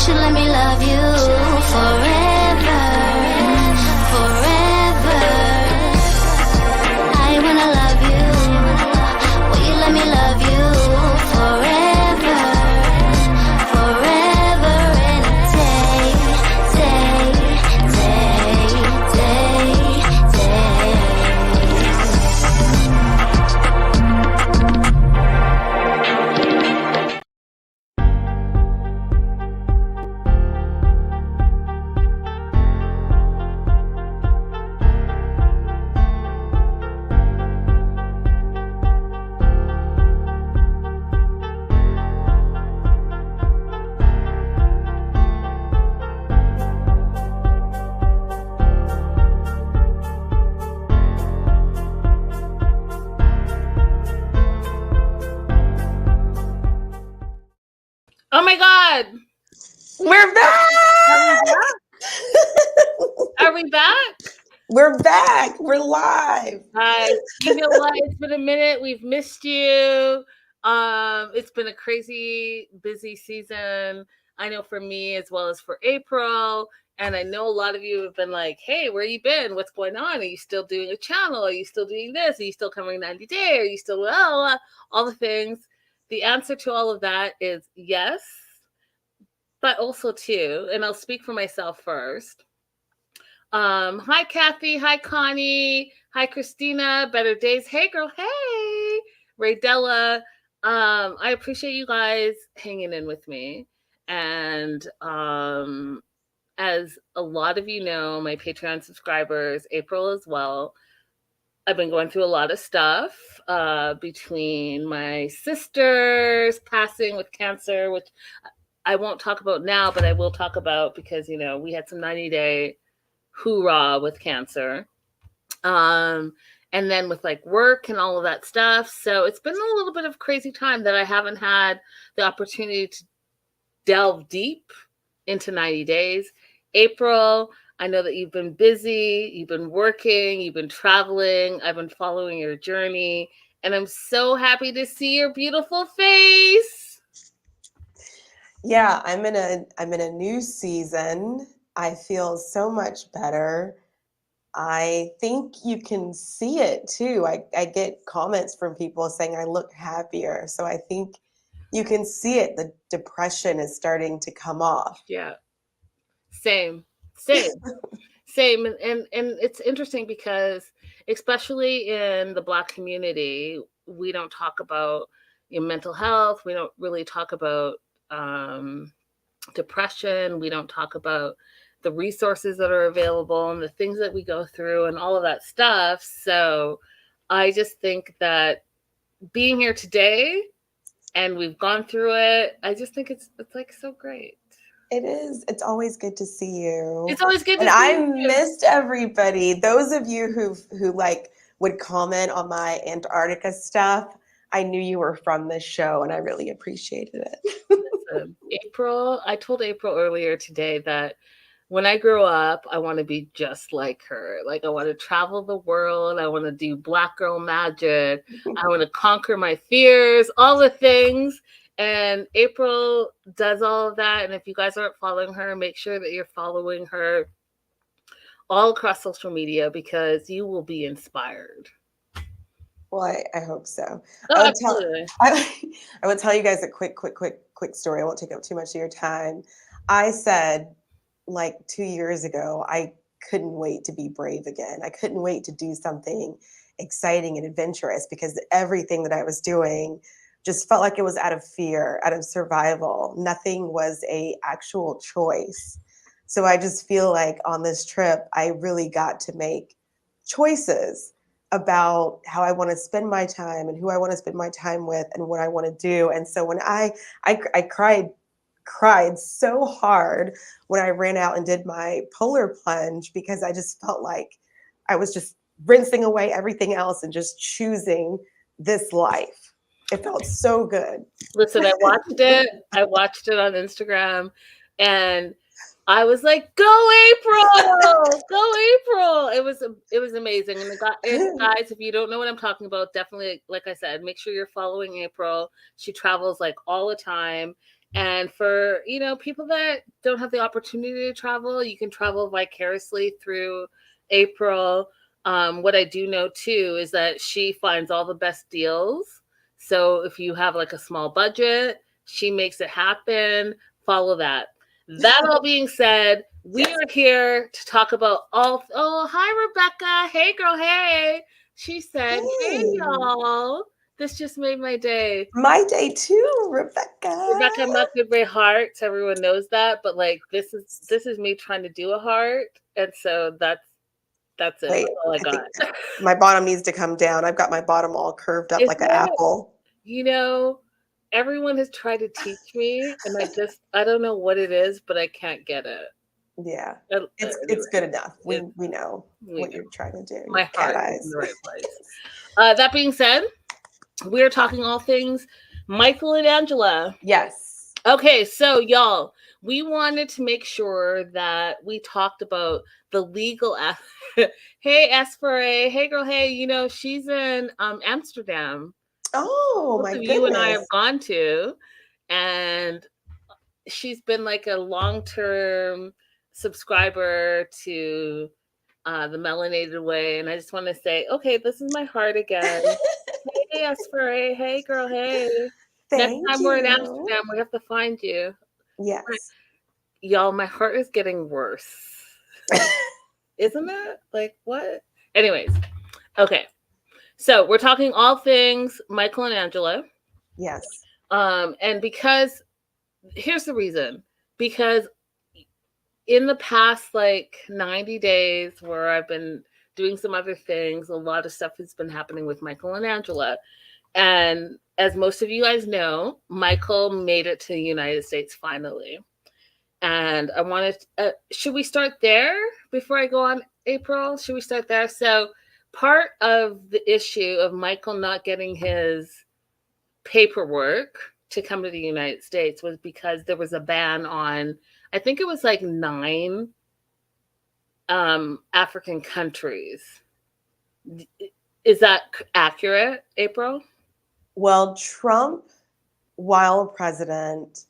should let me love you forever, forever. I wanna love you. Will you let me love you forever, forever and a day, day, day, day, day. Oh my God. We're back! Are we back? We're back. We're live. Guys, you know what? It's been a minute. We've missed you. It's been a crazy busy season. I know for me as well as for April. And I know a lot of you have been like, hey, where you been? What's going on? Are you still doing a channel? Are you still doing this? Are you still covering 90 Day? Are you still all the things? The answer to all of that is yes, but also too, and I'll speak for myself first. Hi, Kathy. Hi, Connie. Hi, Christina. Better Days. Hey, girl. Hey, Raydella. I appreciate you guys hanging in with me. And as a lot of you know, my Patreon subscribers, April as well, I've been going through a lot of stuff between my sister's passing with cancer, which I won't talk about now, but I will talk about because, you know, we had some 90-day hoorah with cancer. And then with like work and all of that stuff. So it's been a little bit of a crazy time that I haven't had the opportunity to delve deep into 90 days. April, I know that you've been busy, you've been working, you've been traveling. I've been following your journey, and I'm so happy to see your beautiful face. Yeah, I'm in a new season. I feel so much better. I think you can see it too. I get comments from people saying I look happier. So I think you can see it. The depression is starting to come off. Yeah. Same. And it's interesting because especially in the Black community, we don't talk about mental health. We don't really talk about depression. We don't talk about the resources that are available and the things that we go through and all of that stuff. So I just think that being here today and we've gone through it, I just think it's like so great. It is. It's always good to see you. It's always good to and see I you. missed everybody. Those of you who like would comment on my Antarctica stuff, I knew you were from this show and I really appreciated it. Listen, April, I told April earlier today that when I grow up, I want to be just like her. Like, I want to travel the world. I want to do Black girl magic. I want to conquer my fears, all the things. And April does all of that. And if you guys aren't following her, make sure that you're following her all across social media because you will be inspired. Well, I hope so. Oh, I would tell you guys a quick story. I won't take up too much of your time. I said like 2 years ago, I couldn't wait to be brave again. I couldn't wait to do something exciting and adventurous because everything that I was doing just felt like it was out of fear, out of survival. Nothing was a actual choice. So I just feel like on this trip, I really got to make choices about how I want to spend my time and who I want to spend my time with and what I want to do. And so when I cried so hard when I ran out and did my polar plunge because I just felt like I was just rinsing away everything else and just choosing this life. It felt so good. Listen, I watched it on Instagram and I was like, "Go April! Go April!" It was amazing. And guys, if you don't know what I'm talking about, definitely, like I said, make sure you're following April. She travels like all the time, And for, people that don't have the opportunity to travel, you can travel vicariously through April. What I do know too is that she finds all the best deals. So if you have like a small budget, she makes it happen. Follow that. That all being said, we Yes. are here to talk about oh, hi Rebecca. Hey girl, hey. She said, hey Hey. y'all. This just made my day. My day too, Rebecca. Rebecca, I'm not good with hearts. Everyone knows that, but like this is me trying to do a heart, and so that's it. Wait, That's all I I got. think my bottom needs to come down. I've got my bottom all curved up like an apple. Everyone has tried to teach me, and I don't know what it is, but I can't get it. Yeah, Anyway, it's good enough. We it- know we what know. you're trying to do. My Cat heart is eyes. in the right place. That being said, we're talking all things Michael and Angela. Yes. Okay, so y'all, we wanted to make sure that we talked about the legal hey S for A, hey girl, hey, she's in Amsterdam. Oh Both my of you and I goodness. have gone to, and she's been like a long-term subscriber to the Melanated Way, and I just want to say, okay, this is my heart again. Hey S for A, hey girl, hey. Next Thank time we're in you. Amsterdam, we have to find you. Yes. Y'all, my heart is getting worse. Isn't it? Like, what? Anyways, okay. So we're talking all things Michael and Angela. Yes. And because, here's the reason. Because in the past, like, 90 days where I've been doing some other things, a lot of stuff has been happening with Michael and Angela. And as most of you guys know, Michael made it to the United States finally. And I wanted, should we start there before I go on, April? Should we start there? So part of the issue of Michael not getting his paperwork to come to the United States was because there was a ban on, I think it was like 9 African countries. Is that accurate, April? Well, Trump, while president,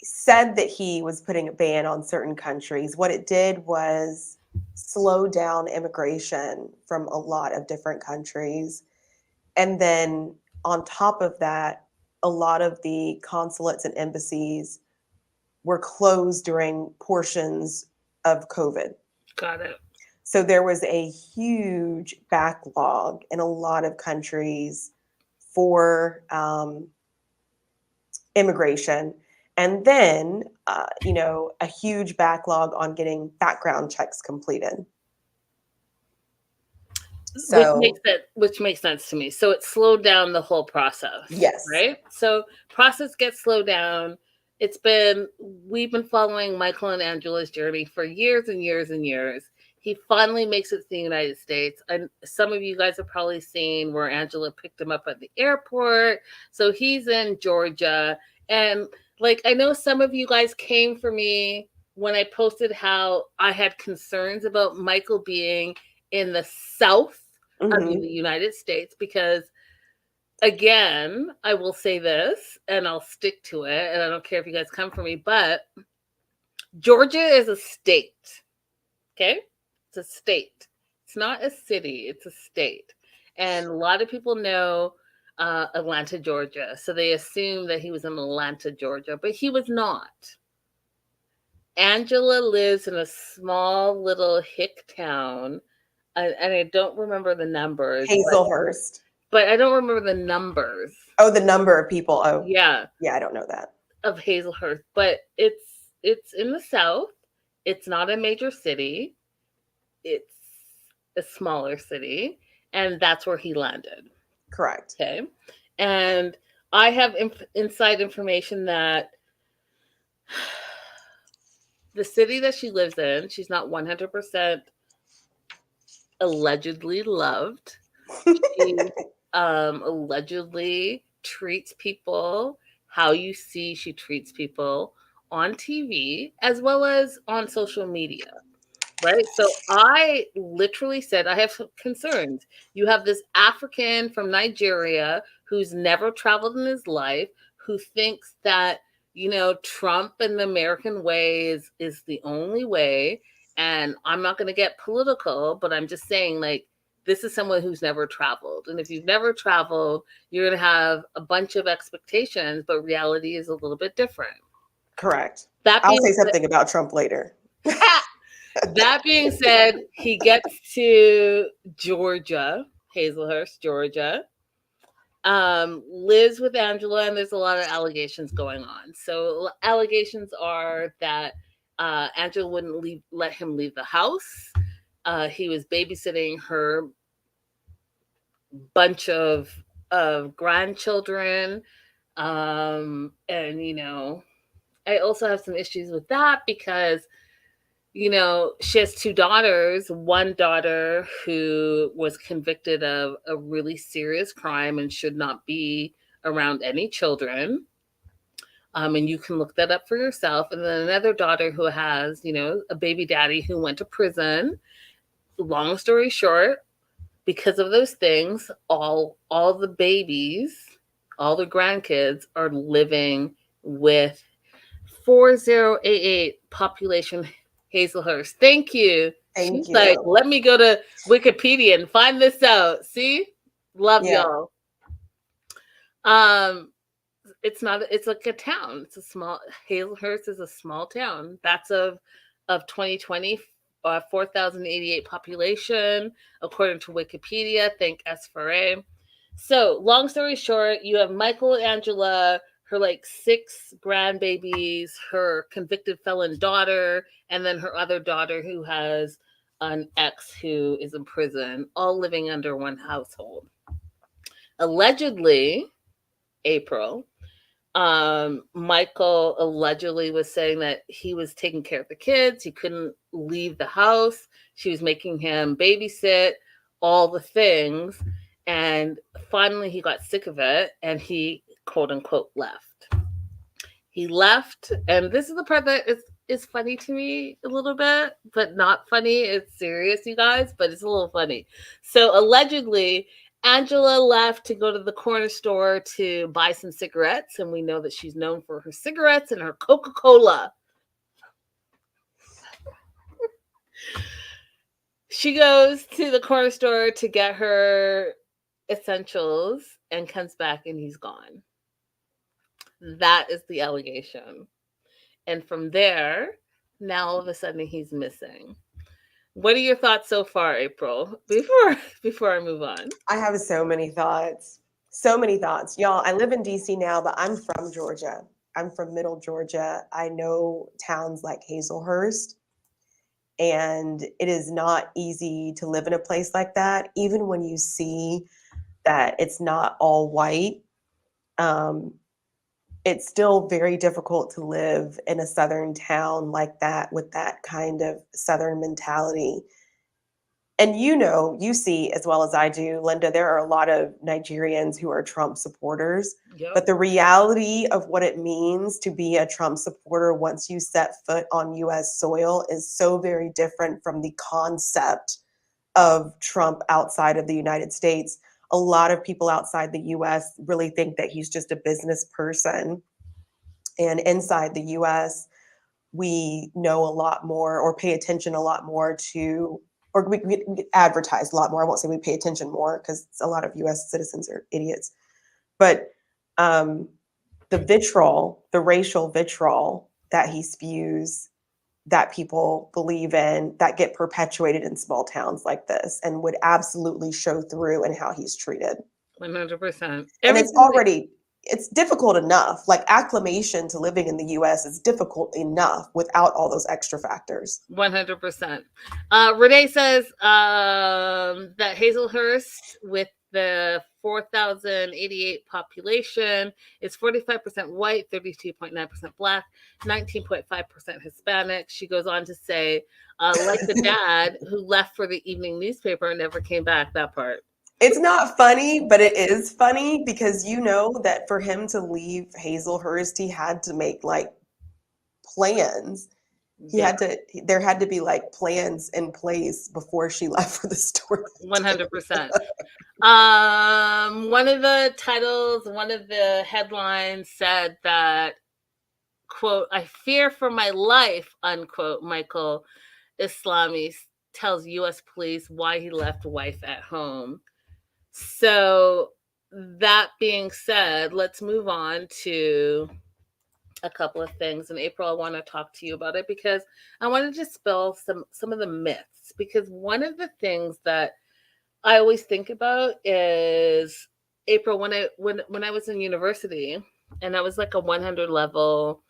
said that he was putting a ban on certain countries. What it did was slow down immigration from a lot of different countries. And then on top of that, a lot of the consulates and embassies were closed during portions of COVID. Got it. So there was a huge backlog in a lot of countries for immigration. And then, a huge backlog on getting background checks completed. So, which makes sense to me. So it slowed down the whole process. yes. Right? So process gets slowed down. We've been following Michael and Angela's journey for years and years and years. He finally makes it to the United States. And some of you guys have probably seen where Angela picked him up at the airport. So he's in Georgia. And like, I know some of you guys came for me when I posted how I had concerns about Michael being in the south of the United States, because again, I will say this and I'll stick to it, and I don't care if you guys come for me, but Georgia is a state. Okay? It's a state. It's not a city, it's a state. And a lot of people know Atlanta, Georgia. So they assume that he was in Atlanta, Georgia, but he was not. Angela lives in a small little hick town, and I don't remember the numbers. Hazelhurst. But I don't remember the numbers. Oh, the number of people. Oh, yeah. Yeah, I don't know that. Of Hazelhurst, but it's in the south. It's not a major city. It's a smaller city, and that's where he landed. Correct. Okay. And I have inside information that the city that she lives in, she's not 100% allegedly loved. She allegedly treats people how you see she treats people on TV as well as on social media. Right. So I literally said, I have concerns. You have this African from Nigeria who's never traveled in his life, who thinks that, Trump and the American way is the only way. And I'm not going to get political, but I'm just saying, like, this is someone who's never traveled. And if you've never traveled, you're going to have a bunch of expectations, but reality is a little bit different. Correct. That I'll being say said, something about Trump later. that being said, he gets to Georgia, Hazelhurst, Georgia, lives with Angela, and there's a lot of allegations going on. So allegations are that Angela wouldn't let him leave the house. He was babysitting her bunch of grandchildren. And, I also have some issues with that because, she has two daughters. One daughter who was convicted of a really serious crime and should not be around any children. And you can look that up for yourself. And then another daughter who has, a baby daddy who went to prison. Long story short, because of those things, all the babies, all the grandkids are living with 4088 population Hazelhurst. Thank you. Thank She's you. like, let me go to Wikipedia and find this out. See? Love y'all. It's like a town. It's a small, Hazelhurst is a small town. That's of 2020, 4,088 population, according to Wikipedia. Thank S4A. So, long story short, you have Michael and Angela, her like 6 grandbabies, her convicted felon daughter, and then her other daughter who has an ex who is in prison, all living under one household. Allegedly, April, Michael allegedly was saying that he was taking care of the kids. He couldn't leave the house. She was making him babysit, all the things. And finally he got sick of it and he, quote unquote, left. He left. And this is the part that is funny to me a little bit, but not funny. It's serious, you guys, but it's a little funny. So allegedly, Angela left to go to the corner store to buy some cigarettes, and we know that she's known for her cigarettes and her Coca-Cola. She goes to the corner store to get her essentials and comes back and he's gone. That is the allegation. And from there, now all of a sudden he's missing. What are your thoughts so far, April? Before I move on. I have so many thoughts. So many thoughts. Y'all, I live in DC now, but I'm from Georgia. I'm from Middle Georgia. I know towns like Hazelhurst. And it is not easy to live in a place like that, even when you see that it's not all white. It's still very difficult to live in a Southern town like that with that kind of Southern mentality. And you see as well as I do, Linda, there are a lot of Nigerians who are Trump supporters. Yep. But the reality of what it means to be a Trump supporter once you set foot on US soil is so very different from the concept of Trump outside of the United States. A lot of people outside the US really think that he's just a business person. And inside the US, we know a lot more or pay attention a lot more to, or we advertise a lot more. I won't say we pay attention more because a lot of US citizens are idiots. But the vitriol, the racial vitriol that he spews, that people believe in, that get perpetuated in small towns like this and would absolutely show through in how he's treated. 100%. And it's difficult enough. Like acclimation to living in the US is difficult enough without all those extra factors. 100%. Renee says that Hazelhurst, with the 4,088 population, is 45% white, 32.9% black, 19.5% Hispanic. She goes on to say, like the dad who left for the evening newspaper and never came back, that part. It's not funny, but it is funny because you know that for him to leave Hazelhurst, he had to make like plans. There had to be like plans in place before she left for the store. 100%. One of the titles, one of the headlines said that, quote, "I fear for my life," unquote, Michael Islami tells U.S. police why he left wife at home. So that being said, let's move on to a couple of things. In April, I want to talk to you about it because I want to dispel some of the myths. Because one of the things that I always think about is, April, when I was in university, and I was like a 100 level.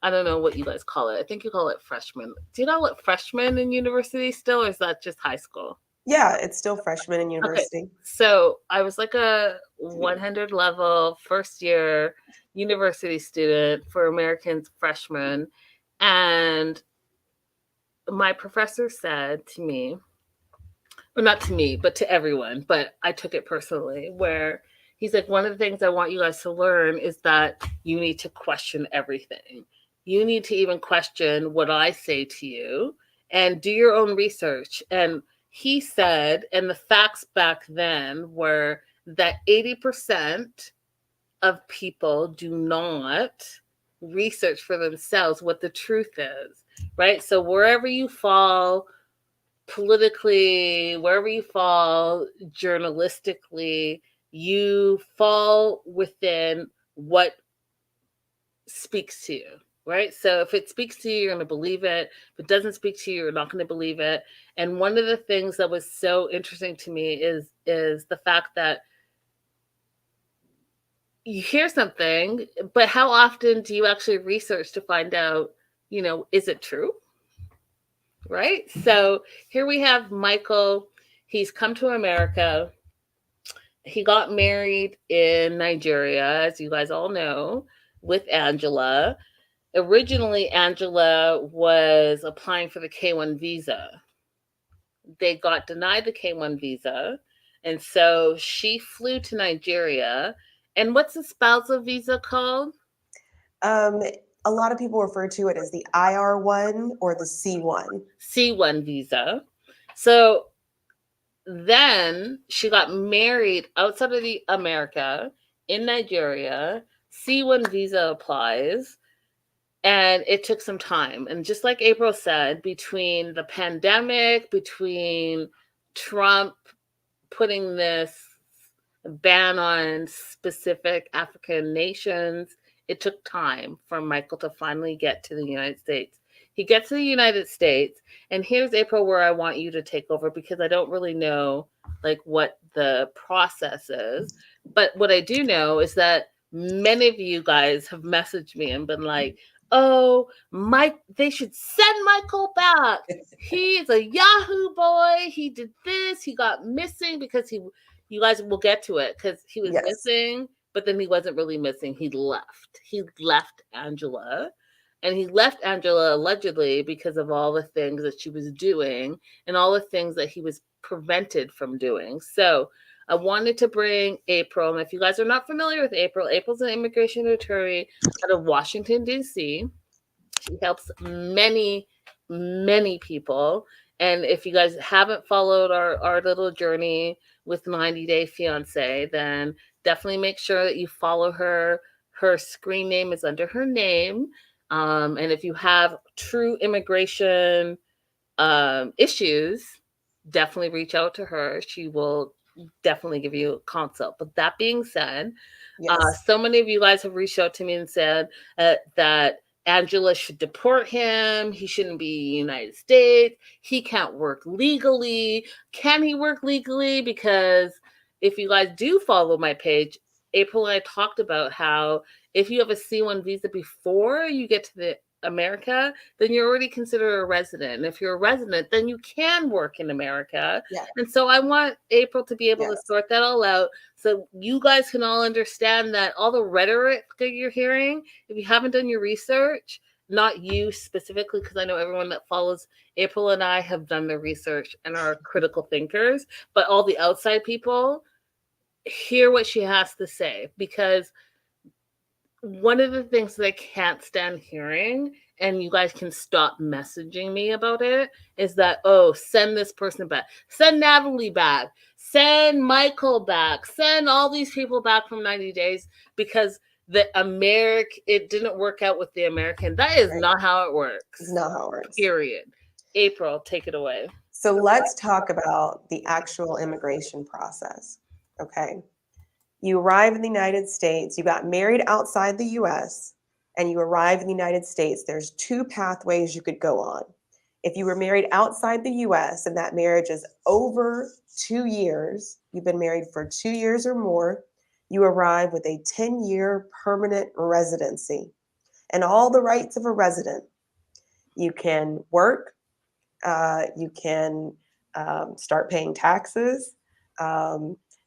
I don't know what you guys call it. I think you call it freshman. Do you call it freshman in university still, or is that just high school? Yeah, it's still freshman in Okay, university. so I was like a 100 level first year university student for Americans freshmen, and my professor said to me, well, not to me, but to everyone, but I took it personally, where he's like, one of the things I want you guys to learn is that you need to question everything. You need to even question what I say to you and do your own research. And he said, and the facts back then were that 80% of people do not research for themselves what the truth is, right? So wherever you fall politically, wherever you fall journalistically, you fall within what speaks to you, right? So if it speaks to you, you're going to believe it. If it doesn't speak to you, you're not going to believe it. And one of the things that was so interesting to me is the fact that you hear something, but how often do you actually research to find out, is it true? Right? So here we have Michael. He's come to America. He got married in Nigeria, as you guys all know, with Angela. Originally, Angela was applying for the K1 visa. They got denied the K1 visa. And so she flew to Nigeria. And what's the spousal visa called? A lot of people refer to it as the IR1 or the C1. C1 visa. So then she got married outside of the America in Nigeria. C1 visa applies, and it took some time. And just like April said, between the pandemic, between Trump putting this ban on specific African nations, it took time for Michael to finally get to the United States. He gets to the United States, and here's, April, where I want you to take over, because I don't really know like what the process is. But what I do know is that many of you guys have messaged me and been like, "Oh, Mike, they should send Michael back. He's a Yahoo boy. He did this. He got missing because you guys will get to it, because he was Yes. missing, but then he wasn't really missing. He left Angela. And he left Angela allegedly because of all the things that she was doing and all the things that he was prevented from doing. So I wanted to bring April. And if you guys are not familiar with April, April's an immigration attorney out of Washington, D.C. She helps many, many people. And if you guys haven't followed our little journey with 90 Day Fiance, then definitely make sure that you follow her. Her screen name is under her name. And if you have true immigration issues, definitely reach out to her. She will definitely give you a consult. But that being said, Yes. so many of you guys have reached out to me and said that Angela should deport him. He shouldn't be in the United States. He can't work legally. Can he work legally? Because if you guys do follow my page, April and I talked about how if you have a C1 visa before you get to the America, then you're already considered a resident. And if you're a resident, then you can work in America. Yeah. And so I want April to be able to Yes. sort that all out, so you guys can all understand that all the rhetoric that you're hearing, if you haven't done your research, not you specifically, because I know everyone that follows April and I have done their research and are critical thinkers, but all the outside people, hear what she has to say. Because one of the things that I can't stand hearing, and you guys can stop messaging me about it, is that, oh, send this person back, send Natalie back, Send Michael back. Send all these people back from 90 days because it didn't work out with the American. That is Right. not how it works. It's not how it works. Period. April, take it away. So let's talk about the actual immigration process. Okay. You arrive in the United States, you got married outside the US, and you arrive in the United States. There's two pathways you could go on. If you were married outside the US and that marriage is over 2 years, you've been married for 2 years or more, you arrive with a 10-year permanent residency and all the rights of a resident. You can work, you can start paying taxes.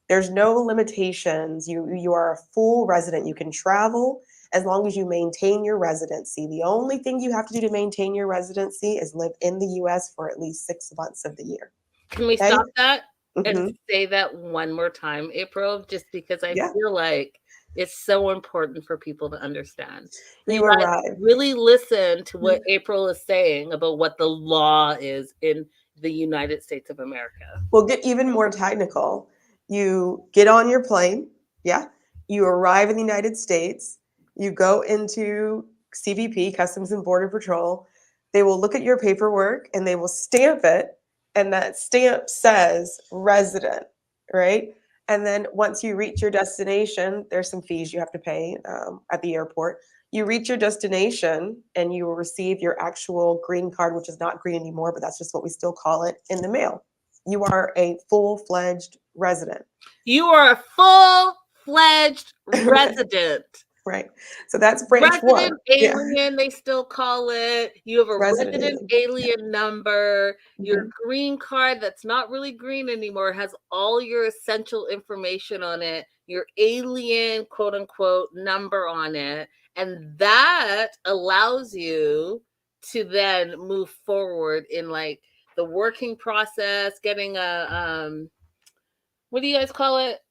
There's no limitations. You are a full resident. You can travel as long as you maintain your residency. The only thing you have to do to maintain your residency is live in the US for at least 6 months of the year. Can we stop that Mhm. and say that one more time, April? Just because I Yeah. feel like it's so important for people to understand. So You you guys arrive. really listen to what April is saying about what the law is in the United States of America. We'll get even more technical. You get on your plane, yeah. You arrive in the United States. You go into CBP, Customs and Border Patrol. They will look at your paperwork and they will stamp it, and that stamp says resident, right? And then once you reach your destination, there's some fees you have to pay at the airport. You reach your destination and you will receive your actual green card, which is not green anymore, but that's just what we still call it, in the mail. You are a full-fledged resident. You are a full-fledged resident. Right. So that's branch one. Resident alien, they still call it. You have a resident alien number. Your green card that's not really green anymore has all your essential information on it. Your alien, quote unquote, number on it. And that allows you to then move forward in like the working process, getting a what do you guys call it?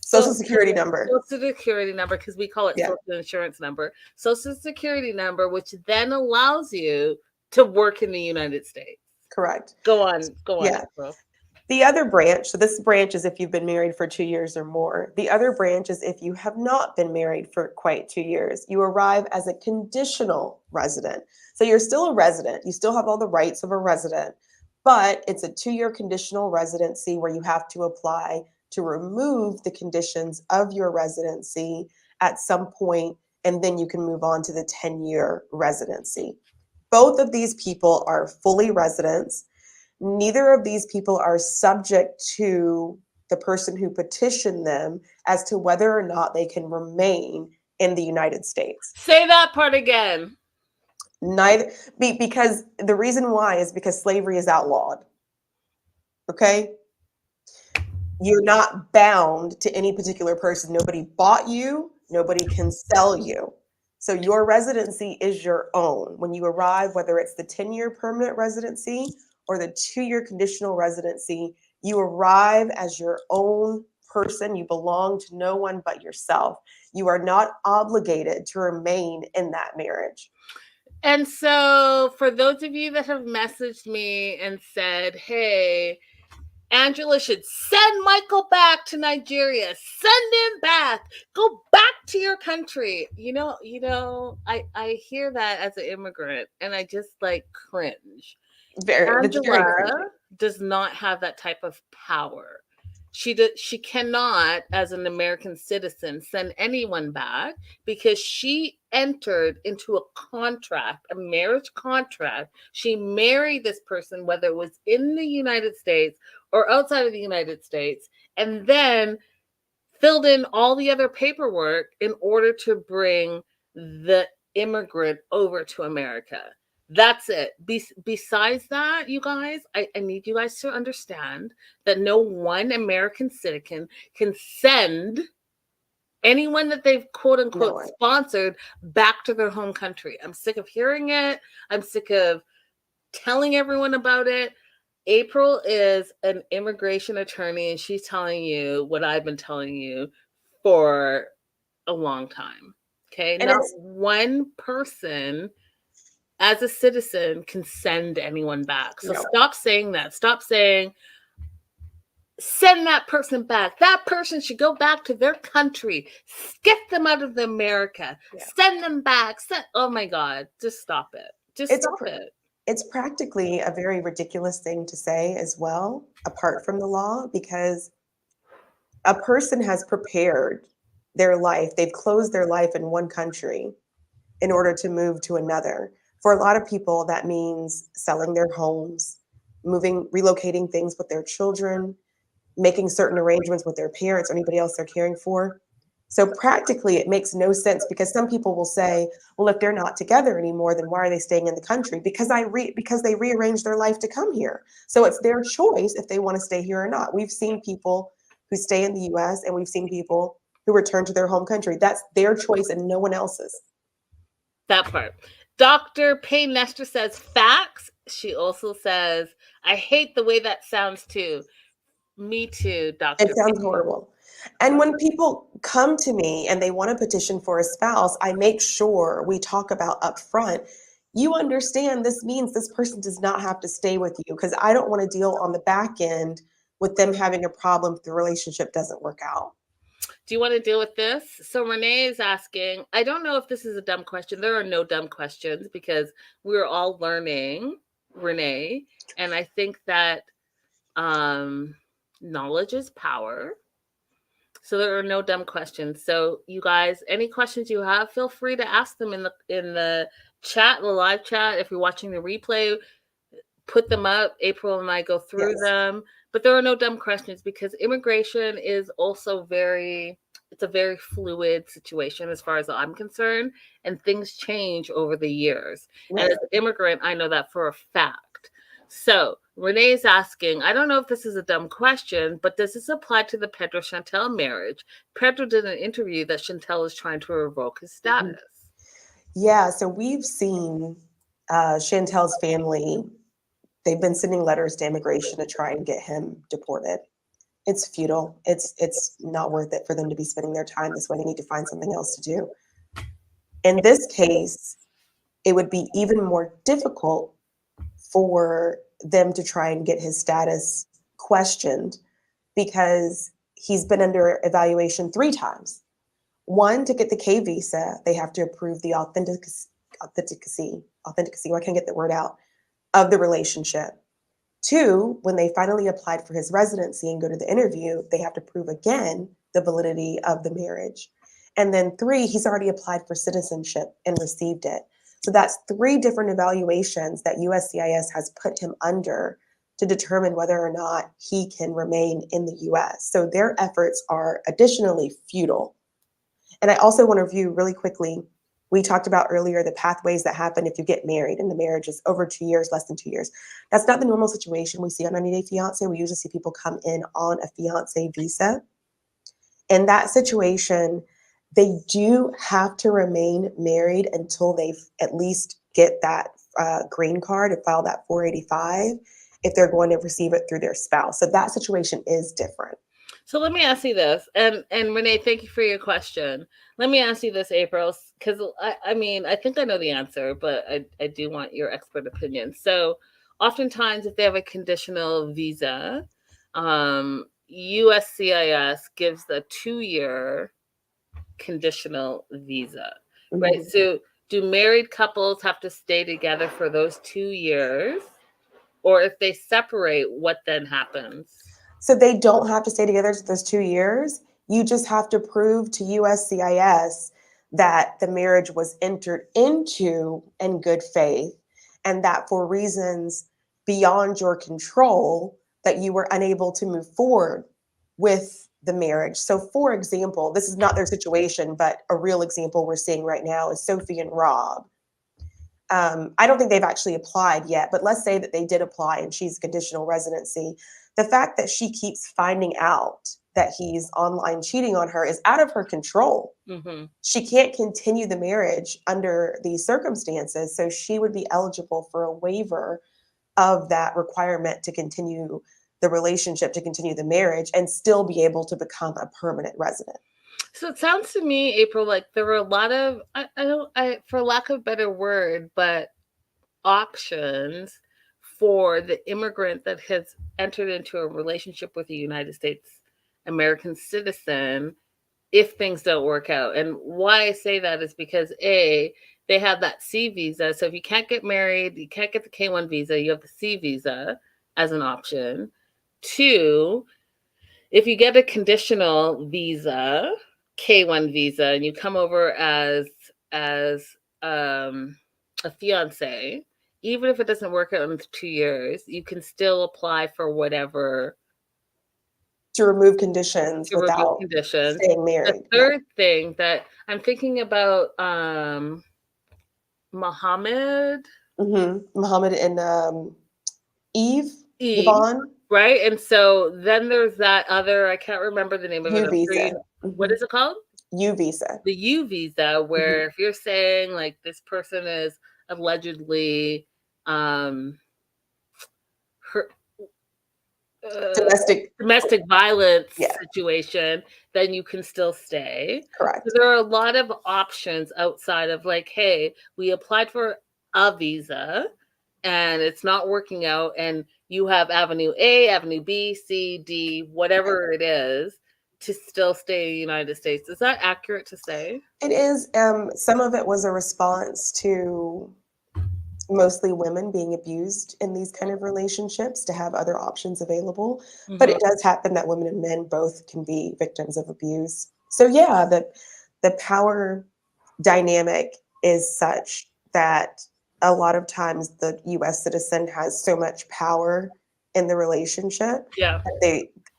Social Security number. Social Security number, because we call it Social Insurance number. Social Security number, which then allows you to work in the United States. Correct. Go on. Yeah. April. The other branch, so this branch is if you've been married for 2 years or more. The other branch is if you have not been married for quite 2 years. You arrive as a conditional resident. So you're still a resident. You still have all the rights of a resident, but it's a 2-year conditional residency where you have to apply to remove the conditions of your residency at some point, and then you can move on to the 10-year residency. Both of these people are fully residents. Neither of these people are subject to the person who petitioned them as to whether or not they can remain in the United States. Say that part again. Neither, because the reason why is because slavery is outlawed. Okay? You're not bound to any particular person. Nobody bought you. Nobody can sell you. So your residency is your own. When you arrive, whether it's the 10-year permanent residency or the 2-year conditional residency, you arrive as your own person. You belong to no one but yourself. You are not obligated to remain in that marriage. And so for those of you that have messaged me and said, hey, Angela should send Michael back to Nigeria. Send him back. Go back to your country. You know, I hear that as an immigrant and I just like cringe. Angela does not have that type of power. She cannot, as an American citizen, send anyone back because she entered into a contract, a marriage contract. She married this person, whether it was in the United States or outside of the United States, and then filled in all the other paperwork in order to bring the immigrant over to America. That's it. Besides that, you guys, I need you guys to understand that no one American citizen can send anyone that they've quote unquote sponsored back to their home country. I'm sick of hearing it. I'm sick of telling everyone about it. April is an immigration attorney and she's telling you what I've been telling you for a long time. Okay. And not one person as a citizen can send anyone back. So stop saying that. Stop saying send that person back. That person should go back to their country. Get them out of America. Yeah. Send them back. Oh my God, just stop it. Just stop it. It's practically a very ridiculous thing to say as well, apart from the law, because a person has prepared their life. They've closed their life in one country in order to move to another. For a lot of people, that means selling their homes, relocating things with their children, making certain arrangements with their parents or anybody else they're caring for. So practically, it makes no sense because some people will say, well, if they're not together anymore, then why are they staying in the country? Because they rearranged their life to come here. So it's their choice if they want to stay here or not. We've seen people who stay in the US and we've seen people who return to their home country. That's their choice and no one else's. That part. Dr. Payne Nestor says facts. She also says, I hate the way that sounds too. Me too, Dr. It sounds horrible. And when people come to me and they want a petition for a spouse, I make sure we talk about upfront, you understand this means this person does not have to stay with you, because I don't want to deal on the back end with them having a problem if the relationship doesn't work out. Do you want to deal with this? So Renee is asking, I don't know if this is a dumb question. There are no dumb questions because we're all learning, Renee. And I think that knowledge is power. So there are no dumb questions. So you guys, any questions you have, feel free to ask them in the chat, the live chat. If you're watching the replay, put them up. April and I go through them. But there are no dumb questions because immigration is also it's a very fluid situation as far as I'm concerned, and things change over the years. Right. And as an immigrant, I know that for a fact. So Renee's asking, I don't know if this is a dumb question, but does this apply to the Pedro Chantel marriage? Pedro did an interview that Chantel is trying to revoke his status. Yeah, so we've seen Chantel's family. They've been sending letters to immigration to try and get him deported. It's futile. It's not worth it for them to be spending their time this way. They need to find something else to do. In this case, it would be even more difficult for them to try and get his status questioned because he's been under evaluation 3 times. 1, to get the K visa, they have to approve the authenticity, I can't get the word out, of the relationship. 2, when they finally applied for his residency and go to the interview, they have to prove again the validity of the marriage. And then 3, he's already applied for citizenship and received it. So that's 3 different evaluations that USCIS has put him under to determine whether or not he can remain in the US. So their efforts are additionally futile. And I also want to review really quickly, we talked about earlier the pathways that happen if you get married and the marriage is over 2 years, less than 2 years. That's not the normal situation we see on 90-Day Fiance. We usually see people come in on a fiance visa. In that situation, they do have to remain married until they at least get that green card and file that 485 if they're going to receive it through their spouse. So that situation is different. So let me ask you this, and Renee, thank you for your question. Let me ask you this, April, because I mean, I think I know the answer, but I do want your expert opinion. So oftentimes if they have a conditional visa, USCIS gives the 2-year conditional visa, right? Mm-hmm. So do married couples have to stay together for those 2 years? Or if they separate, what then happens? So they don't have to stay together for those 2 years. You just have to prove to USCIS that the marriage was entered into in good faith and that for reasons beyond your control that you were unable to move forward with the marriage. So for example, this is not their situation, but a real example we're seeing right now is Sophie and Rob. I don't think they've actually applied yet, but let's say that they did apply and she's conditional residency. The fact that she keeps finding out that he's online cheating on her is out of her control. Mm-hmm. She can't continue the marriage under these circumstances. So she would be eligible for a waiver of that requirement to continue the relationship, to continue the marriage, and still be able to become a permanent resident. So it sounds to me, April, like there were a lot of, I for lack of a better word, but options for the immigrant that has entered into a relationship with a United States American citizen if things don't work out. And why I say that is because A, they have that C visa. So if you can't get married, you can't get the K1 visa, you have the C visa as an option. 2, if you get a conditional visa, K1 visa, and you come over as a fiance, even if it doesn't work out in 2 years, you can still apply for whatever To remove conditions to remove without conditions. staying The married. third thing that I'm thinking about, Muhammad, Muhammad and Eve, Eve, Yvonne, right? And so then there's that other, I can't remember the name of it. U I'm sure visa. what is it called? U visa. The U visa, where if you're saying like this person is allegedly her, domestic violence situation, then you can still stay. Correct. So there are a lot of options outside of like, hey, we applied for a visa and it's not working out, and you have Avenue A, Avenue B, C, D, whatever it is, to still stay in the United States. Is that accurate to say? It is. Some of it was a response to mostly women being abused in these kind of relationships to have other options available. But it does happen that women and men both can be victims of abuse. So yeah, the power dynamic is such that a lot of times the US citizen has so much power in the relationship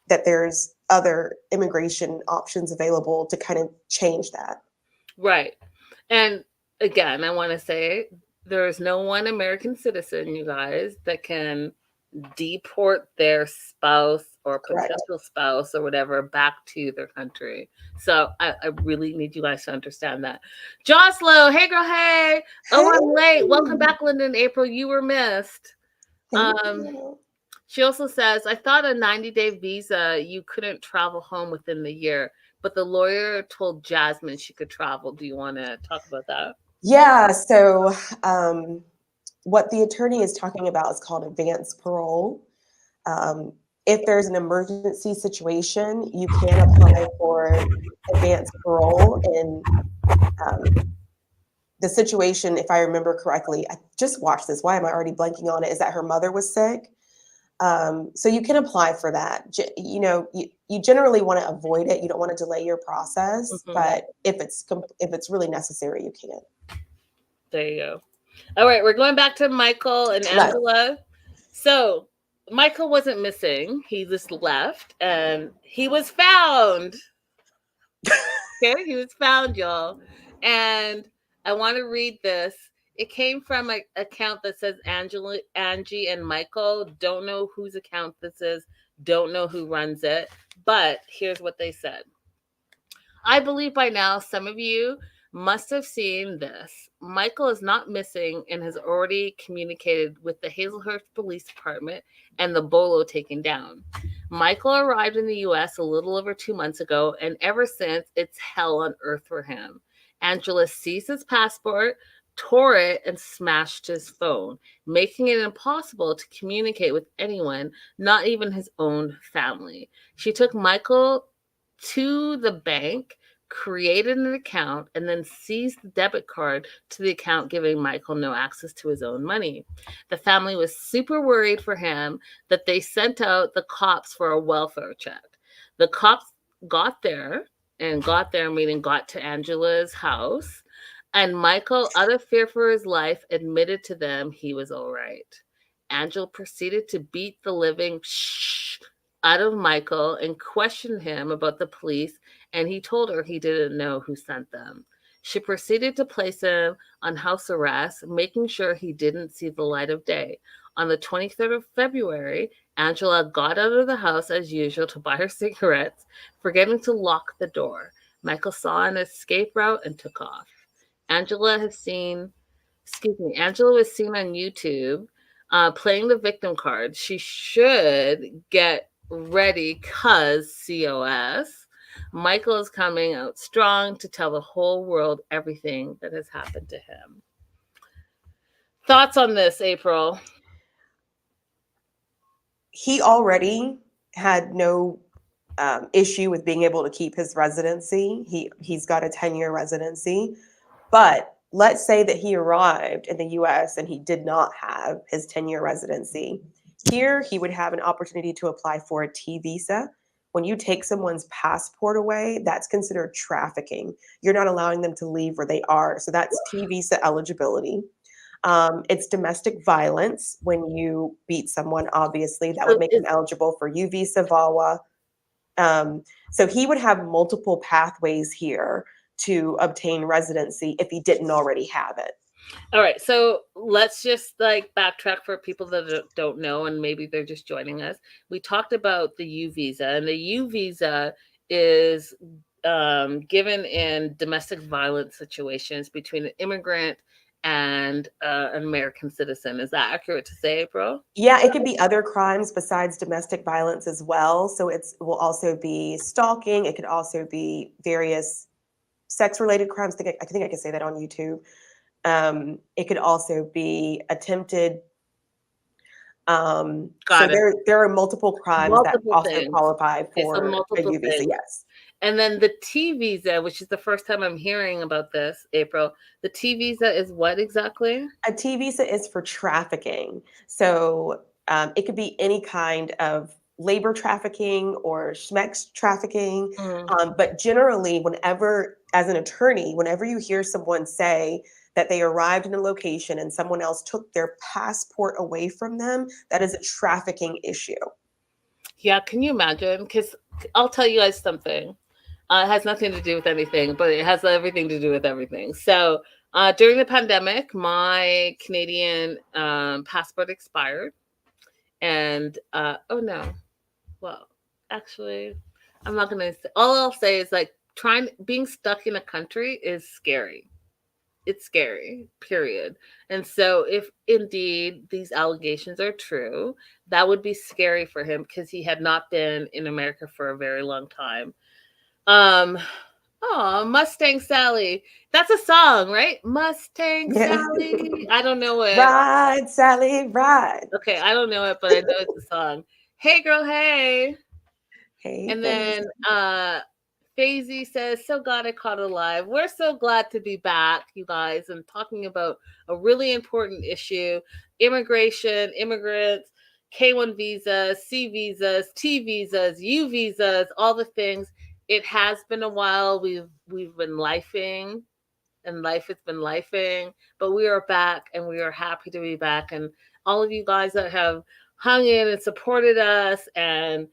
that there's other immigration options available to kind of change that. Right. And again, I want to say there is no one American citizen, you guys, that can deport their spouse or potential spouse or whatever back to their country. So I really need you guys to understand that. Joslo, hey girl, hey. Oh, I'm late. Welcome back, Linda and April. You were missed. She also says, I thought a 90-day visa, you couldn't travel home within the year, but the lawyer told Jasmine she could travel. Do you want to talk about that? Yeah. So what the attorney is talking about is called advance parole. If there's an emergency situation, you can apply for advance parole. And the situation, if I remember correctly, I just watched this. Why am I already blanking on it? Is that her mother was sick? So you can apply for that. You know, you generally want to avoid it. You don't want to delay your process, but if it's really necessary, you can. There you go. All right, we're going back to Michael and Angela. So Michael wasn't missing. He just left and he was found. Okay, he was found, y'all. And I want to read this. It came from an account that says Angie and Michael. Don't know whose account this is. Don't know who runs it. But here's what they said. I believe by now some of you must have seen this. Michael is not missing and has already communicated with the Hazelhurst Police Department and the bolo taken down. Michael arrived in the U.S. a little over 2 months ago, and ever since, it's hell on earth for him. Angela seized his passport, tore it, and smashed his phone, making it impossible to communicate with anyone, not even his own family. She took Michael to the bank, created an account, and then seized the debit card to the account, giving Michael no access to his own money. The family was super worried for him that they sent out the cops for a welfare check. The cops got there meaning got to Angela's house, and Michael, out of fear for his life, admitted to them he was all right. Angela proceeded to beat the living out of Michael and questioned him about the police, and he told her he didn't know who sent them. She proceeded to place him on house arrest, making sure he didn't see the light of day. On the 23rd of February, Angela got out of the house as usual to buy her cigarettes, forgetting to lock the door. Michael saw an escape route and took off. Angela was seen on YouTube playing the victim card. She should get ready cause COS. Michael is coming out strong to tell the whole world everything that has happened to him. Thoughts on this, April? he already had no issue with being able to keep his residency. He's got a 10-year residency, but let's say that he arrived in the U.S. and he did not have his 10-year residency. Here, he would have an opportunity to apply for a T visa. When you take someone's passport away, that's considered trafficking. You're not allowing them to leave where they are. So that's T visa eligibility. It's domestic violence when you beat someone, obviously. That would So make is him eligible for U visa, VAWA. So he would have multiple pathways here to obtain residency if he didn't already have it. all right. So let's just like backtrack for people that don't know, and maybe they're just joining us. We talked about the U visa, and the U visa is given in domestic violence situations between an immigrant and an American citizen. Is that accurate to say, April? Yeah, it could be other crimes besides domestic violence as well. So it will also be stalking. It could also be various sex-related crimes. I think I can say that on YouTube. It could also be attempted. So Got it. there are multiple crimes that Multiple also things. qualify Okay, so for a multiple U visa. things. Yes. And then the T visa, which is the first time I'm hearing about this, April. The T visa is what exactly? A T visa is for trafficking. So it could be any kind of labor trafficking or schmex trafficking. Mm. But generally, whenever, as an attorney, whenever you hear someone say that they arrived in a location and someone else took their passport away from them, that is a trafficking issue. Yeah, can you imagine? Because I'll tell you guys something. It has nothing to do with anything, but it has everything to do with everything. So during the pandemic, my Canadian passport expired. And oh no, well, actually, I'm not going to say, all I'll say is like being stuck in a country is scary. It's scary, period. And so, if indeed these allegations are true, that would be scary for him because he had not been in America for a very long time. Um, oh, Mustang Sally. That's a song, right? Mustang Yeah. Sally. I don't know it. Ride, Sally, ride. Okay, I don't know it, but I know it's a song. Hey girl, hey. Hey, And Faith. then Faisy says, so glad I caught it live. We're so glad to be back, you guys, and talking about a really important issue: immigration, immigrants, K1 visas, C visas, T visas, U visas, all the things. It has been a while. We've been lifing, and life has been lifing, but we are back, and we are happy to be back. And all of you guys that have hung in and supported us and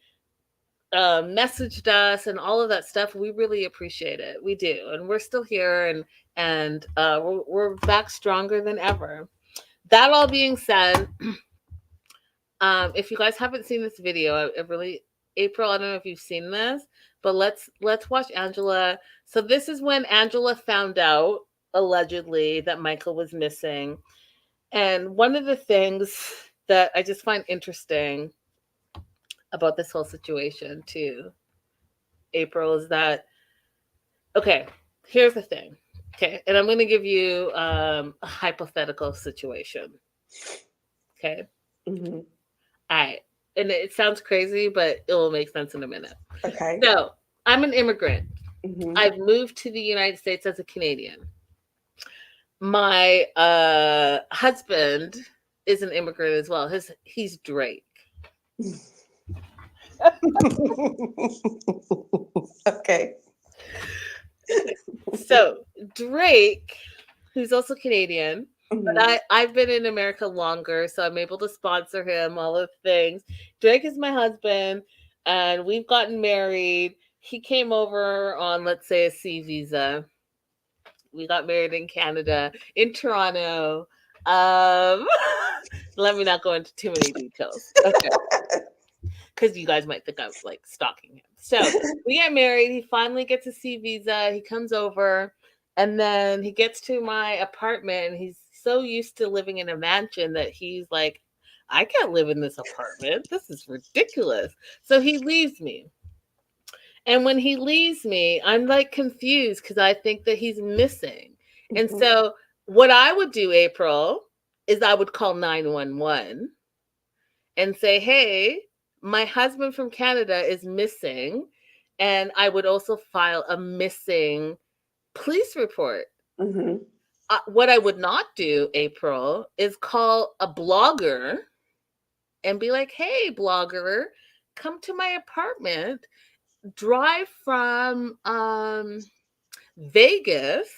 messaged us and all of that stuff, we really appreciate it. We do, and we're still here, and we're back stronger than ever. That all being said, if you guys haven't seen this video, I really, April, I don't know if you've seen this, but let's watch Angela. So this is when Angela found out allegedly that Michael was missing, and one of the things that I just find interesting about this whole situation too, April, is that, okay, here's the thing. Okay, and I'm going to give you a hypothetical situation. Okay. Mm-hmm. All right. And it sounds crazy, but it will make sense in a minute. Okay. So I'm an immigrant. Mm-hmm. I've moved to the United States as a Canadian. My husband is an immigrant as well. He's Drake. Okay. So Drake, who's also Canadian, Mhm. but I've been in America longer, so I'm able to sponsor him, all the things. Drake is my husband, and we've gotten married. He came over on, let's say, a C visa. We got married in Canada, in Toronto. Let me not go into too many details. Okay. Because you guys might think I'm like stalking him. So we get married. He finally gets a C visa. He comes over, and then he gets to my apartment. And he's so used to living in a mansion that he's like, I can't live in this apartment. This is ridiculous. So he leaves me. And when he leaves me, I'm like confused because I think that he's missing. And Mhm. so what I would do, April, is I would call 911 and say, hey, my husband from Canada is missing, and I would also file a missing police report. Hmm. What I would not do, April, is call a blogger and be like, hey, blogger, come to my apartment, drive from Vegas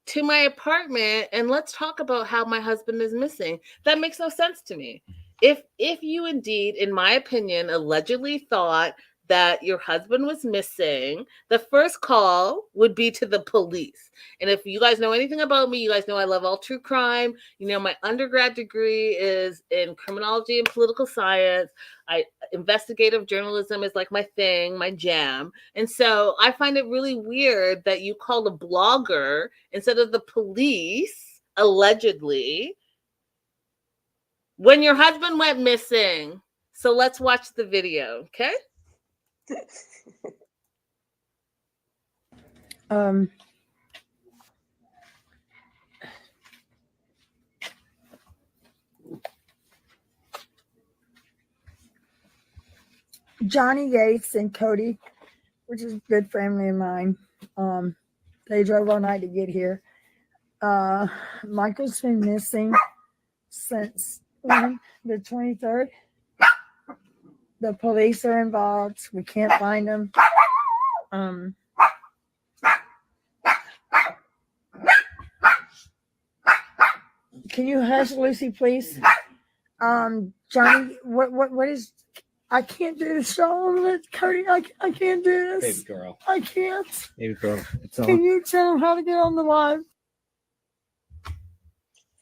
to my apartment, and let's talk about how my husband is missing. That makes no sense to me. If you indeed, in my opinion, allegedly thought that your husband was missing, the first call would be to the police. And if you guys know anything about me, you guys know I love all true crime. You know, my undergrad degree is in criminology and political science. Investigative journalism is like my thing, my jam. And so I find it really weird that you called a blogger instead of the police, allegedly, when your husband went missing. So let's watch the video, okay? Johnny Yates and Cody, which is a good family of mine, they drove all night to get here. Michael's been missing since when? The 23rd. The police are involved. We can't find him. Can you hush, Lucy, please? Johnny, what is? I can't do this, Sean. Cody, I can't do this. Baby girl. I can't. Baby girl. It's on. Can you tell him how to get on the live?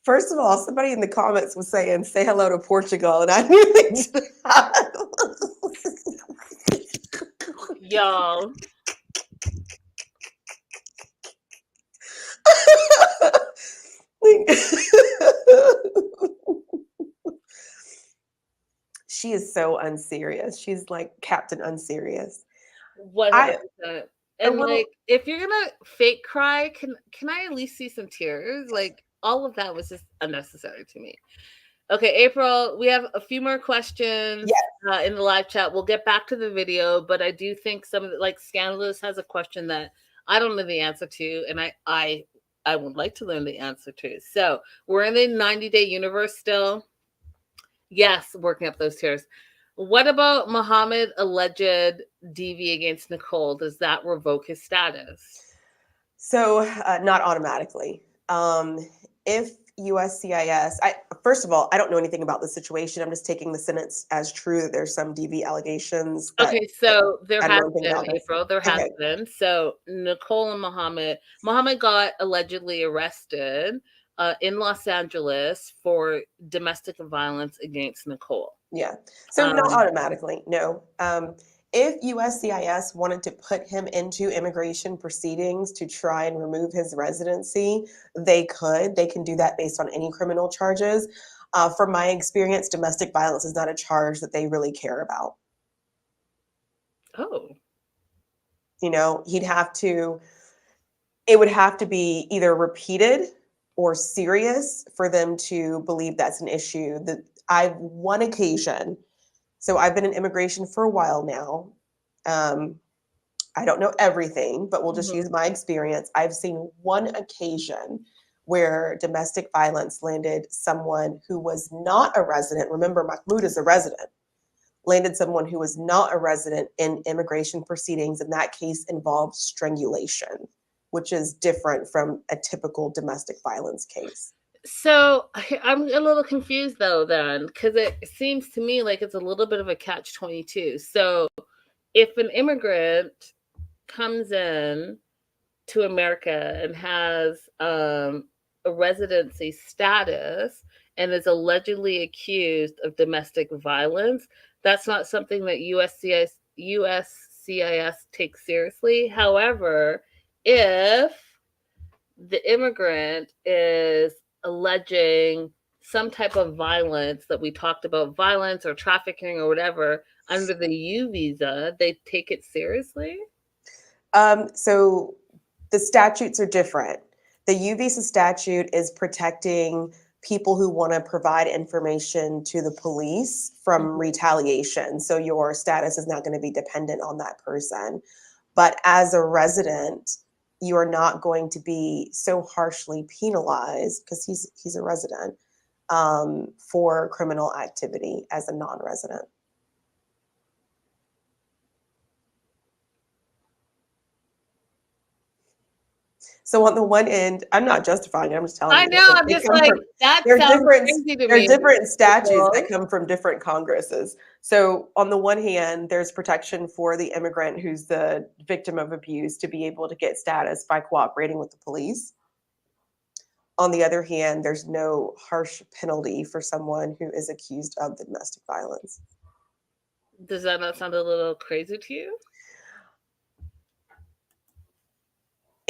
First of all, somebody in the comments was saying, say hello to Portugal, and I knew they should have. Y'all. She is so unserious. She's like Captain Unserious. 100%. And will- like, if you're gonna fake cry, can I at least see some tears? Like, all of that was just unnecessary to me. Okay, April, we have a few more questions in the live chat. We'll get back to the video, but I do think some of the, like, Scandalous has a question that I don't know the answer to, and I would like to learn the answer to. So we're in the 90-day universe still. Yes, working up those tears. What about Muhammad alleged DV against Nicole? Does that revoke his status? So not automatically. If USCIS, first of all, I don't know anything about the situation. I'm just taking the sentence as true that there's some DV allegations. Okay, so there I has don't think been, about this. April, there has Okay. been. So Nicole and Muhammad got allegedly arrested in Los Angeles for domestic violence against Nicole. Yeah. So not automatically, no. If USCIS wanted to put him into immigration proceedings to try and remove his residency, they could. They can do that based on any criminal charges. From my experience, domestic violence is not a charge that they really care about. Oh. You know, it would have to be either repeated or serious for them to believe that's an issue. I've one occasion, so I've been in immigration for a while now. I don't know everything, but we'll just use my experience. I've seen one occasion where domestic violence landed someone who was not a resident. Remember, Mahmoud is a resident. Landed someone who was not a resident in immigration proceedings, and that case involved strangulation, which is different from a typical domestic violence case. So I'm a little confused though then, because it seems to me like it's a little bit of a catch-22. So if an immigrant comes in to America and has a residency status and is allegedly accused of domestic violence, that's not something that USCIS takes seriously. However, if the immigrant is alleging some type of violence that we talked about, violence or trafficking or whatever, under the U visa, they take it seriously? So the statutes are different. The U visa statute is protecting people who want to provide information to the police from retaliation. So your status is not going to be dependent on that person. But as a resident, you are not going to be so harshly penalized because he's a resident for criminal activity as a non-resident. So on the one end, I'm not justifying it. I'm just telling you. I know. I'm just like, that sounds crazy to me. There's different statutes that come from different Congresses. So on the one hand, there's protection for the immigrant who's the victim of abuse to be able to get status by cooperating with the police. On the other hand, there's no harsh penalty for someone who is accused of the domestic violence. Does that not sound a little crazy to you?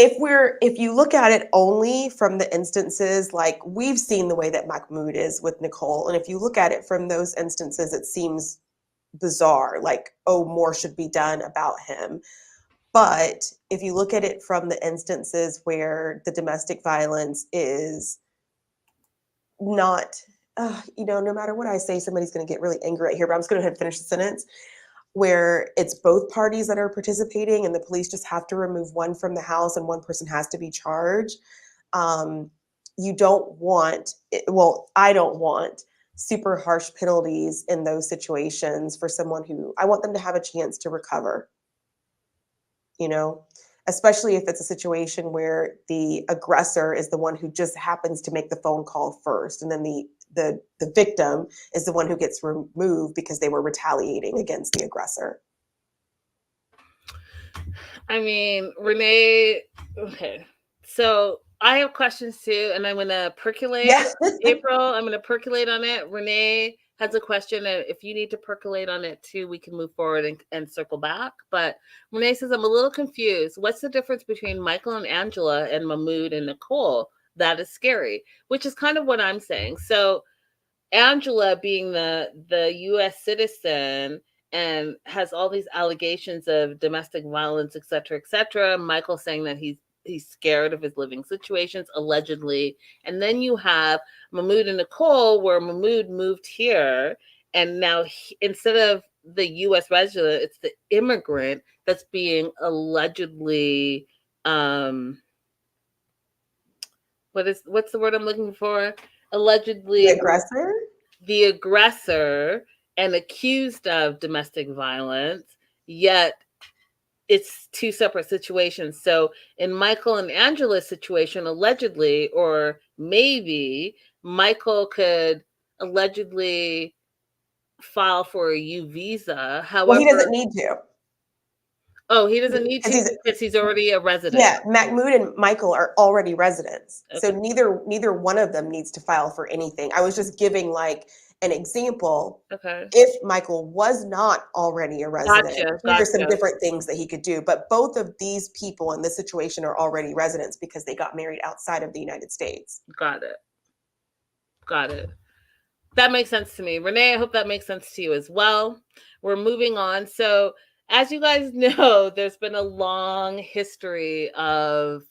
If you look at it only from the instances, like we've seen the way that Mahmoud is with Nicole, and if you look at it from those instances, it seems bizarre, like, oh, more should be done about him. But if you look at it from the instances where the domestic violence is not, no matter what I say, somebody's going to get really angry right here, but I'm just going to finish the sentence, where it's both parties that are participating and the police just have to remove one from the house and one person has to be charged. You don't want, I don't want super harsh penalties in those situations for someone who, I want them to have a chance to recover, especially if it's a situation where the aggressor is the one who just happens to make the phone call first, and then the victim is the one who gets removed because they were retaliating against the aggressor. I mean, Renee, okay. So I have questions too, and I'm going to percolate. Yeah. April, I'm going to percolate on it. Renee has a question, and if you need to percolate on it too, we can move forward and circle back. But Renee says, I'm a little confused. What's the difference between Michael and Angela and Mahmoud and Nicole? That is scary, which is kind of what I'm saying. So Angela being the U.S. citizen and has all these allegations of domestic violence, et cetera, Michael saying that he's scared of his living situations, allegedly. And then you have Mahmoud and Nicole, where Mahmoud moved here, and now instead of the U.S. resident, it's the immigrant that's being allegedly, what's the word I'm looking for? Allegedly the aggressor and accused of domestic violence, yet it's two separate situations. So in Michael and Angela's situation, allegedly, or maybe Michael could allegedly file for a U visa. However, he doesn't need to. Oh, he doesn't need to because he's already a resident. Yeah, Mahmoud and Michael are already residents. Okay. So neither one of them needs to file for anything. I was just giving like an example. Okay. If Michael was not already a resident, there's some different things that he could do. But both of these people in this situation are already residents because they got married outside of the United States. Got it. That makes sense to me. Renee, I hope that makes sense to you as well. We're moving on. So as you guys know, there's been a long history of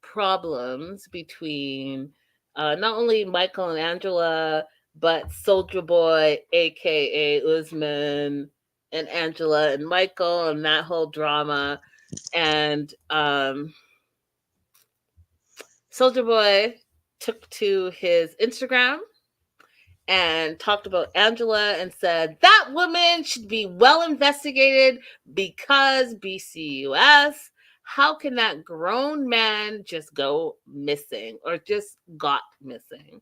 problems between not only Michael and Angela, but Soldier Boy, aka Usman, and Angela and Michael, and that whole drama. And Soldier Boy took to his Instagram and talked about Angela and said that woman should be well investigated because BCUS. How can that grown man just go missing or just got missing?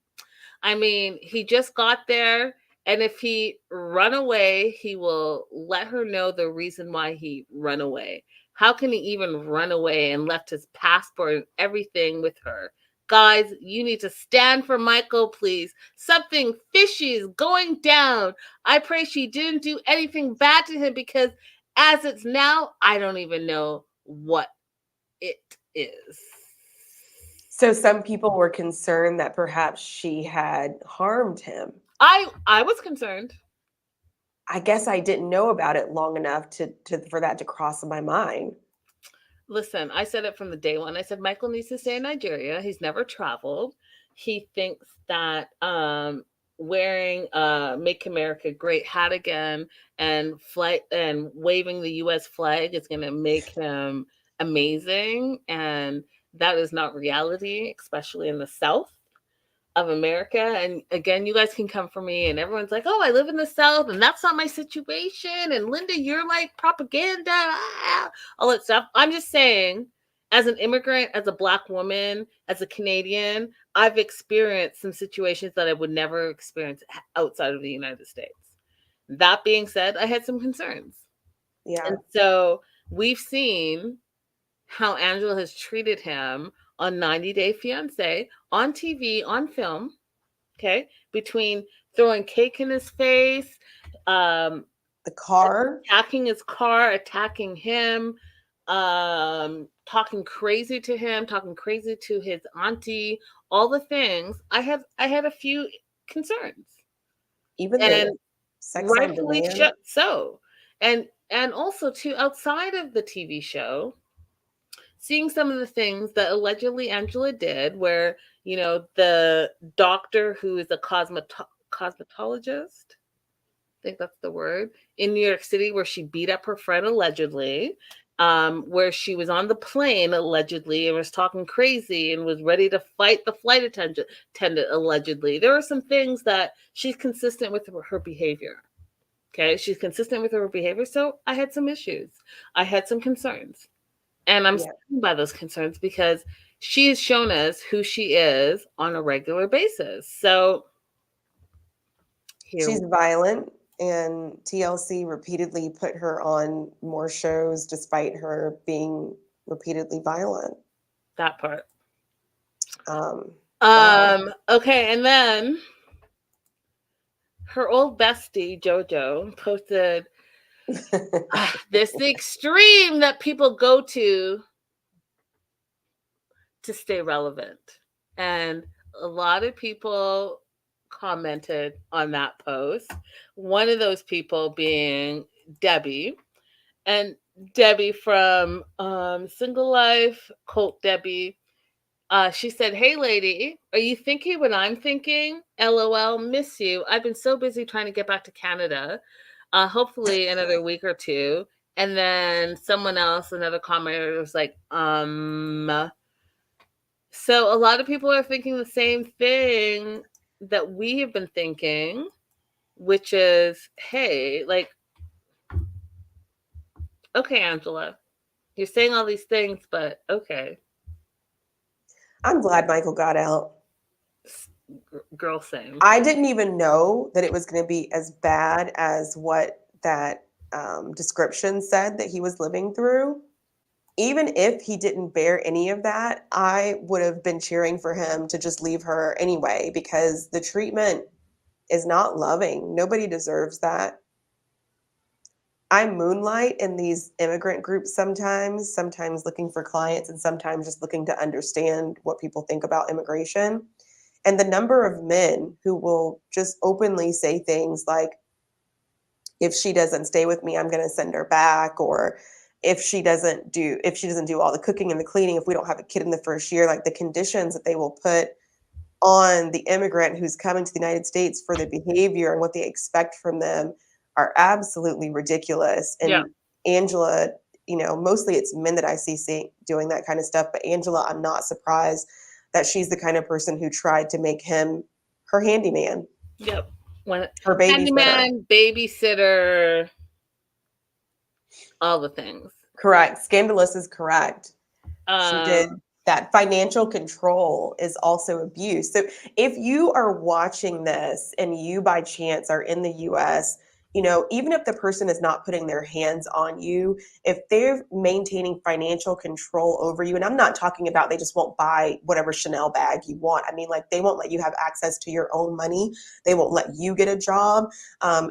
I mean, he just got there, and if he run away, he will let her know the reason why he run away. How can he even run away and left his passport and everything with her? Guys, you need to stand for Michael, please. Something fishy is going down. I pray she didn't do anything bad to him because as it's now, I don't even know what it is. So some people were concerned that perhaps she had harmed him. I was concerned. I guess I didn't know about it long enough for that to cross my mind. Listen, I said it from the day one. I said Michael needs to stay in Nigeria. He's never traveled. He thinks that wearing "Make America Great" hat again and flight and waving the U.S. flag is going to make him amazing, and that is not reality, especially in the South of America. And again, you guys can come for me, and everyone's like, "Oh, I live in the South, and that's not my situation." And Linda, you're like propaganda, all that stuff. I'm just saying, as an immigrant, as a Black woman, as a Canadian, I've experienced some situations that I would never experience outside of the United States. That being said, I had some concerns. Yeah. And so we've seen how Angela has treated him on 90 Day Fiance, on TV, on film, okay? Between throwing cake in his face, The car. attacking his car, attacking him, talking crazy to him, talking crazy to his auntie, all the things. I had a few concerns. Even And the sex on rightfully demand. so. And also too, outside of the TV show, seeing some of the things that allegedly Angela did, where, you know, the doctor who is a cosmetologist, I think that's the word, in New York City, where she beat up her friend allegedly, where she was on the plane allegedly and was talking crazy and was ready to fight the flight attendant allegedly. There are some things that she's consistent with her behavior. Okay, she's consistent with her behavior. So I had some issues. I had some concerns. And I'm standing by those concerns because she has shown us who she is on a regular basis. So She's violent, and TLC repeatedly put her on more shows despite her being repeatedly violent. That part. Wow. Okay, and then her old bestie JoJo posted this the extreme that people go to stay relevant. And a lot of people commented on that post. One of those people being Debbie. And Debbie from Single Life, Colt Debbie. She said, "Hey, lady, are you thinking what I'm thinking? LOL, miss you. I've been so busy trying to get back to Canada. Hopefully another week or two." And then someone else, another commenter was like, So a lot of people are thinking the same thing that we have been thinking, which is, hey, like, okay, Angela, you're saying all these things, but okay. I'm glad Michael got out. Girl, same. I didn't even know that it was going to be as bad as what that description said that he was living through. Even if he didn't bear any of that, I would have been cheering for him to just leave her anyway, because the treatment is not loving. Nobody deserves that. I moonlight in these immigrant groups sometimes looking for clients and sometimes just looking to understand what people think about immigration. And the number of men who will just openly say things like, if she doesn't stay with me, I'm going to send her back, or if she doesn't do all the cooking and the cleaning, if we don't have a kid in the first year, like the conditions that they will put on the immigrant who's coming to the United States for their behavior and what they expect from them are absolutely ridiculous. And Angela, you know, mostly it's men that I see doing that kind of stuff, but Angela, I'm not surprised that she's the kind of person who tried to make him her handyman. Yep. Her handyman, babysitter, all the things. Correct. Scandalous is correct. She did. That financial control is also abuse. So if you are watching this and you by chance are in the US, you know, even if the person is not putting their hands on you, if they're maintaining financial control over you, and I'm not talking about they just won't buy whatever Chanel bag you want. I mean, like, they won't let you have access to your own money. They won't let you get a job.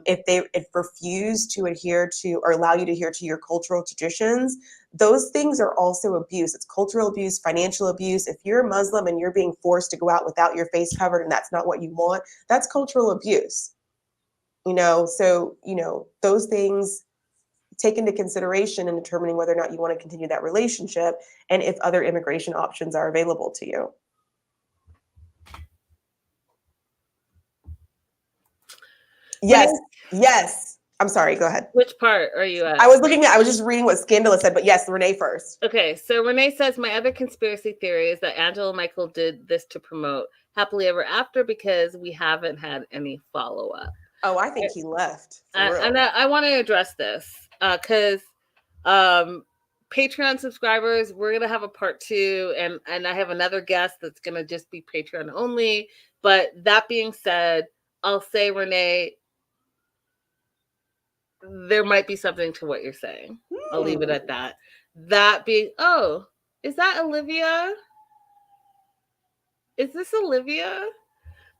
If they refuse to adhere to or allow you to adhere to your cultural traditions, those things are also abuse. It's cultural abuse, financial abuse. If you're a Muslim and you're being forced to go out without your face covered and that's not what you want, that's cultural abuse. You know, so, you know, those things take into consideration in determining whether or not you want to continue that relationship and if other immigration options are available to you. Yes, yes. I'm sorry, go ahead. Which part are you at? I was just reading what Scandalous said, but yes, Renee first. Okay, so Renee says, my other conspiracy theory is that Angela and Michael did this to promote Happily Ever After because we haven't had any follow-up. Oh, I think he left. And I want to address this because Patreon subscribers, we're going to have a part 2, and I have another guest that's going to just be Patreon only. But that being said, I'll say, Renee, there might be something to what you're saying. I'll leave it at that. That being, oh, is that Olivia? Is this Olivia?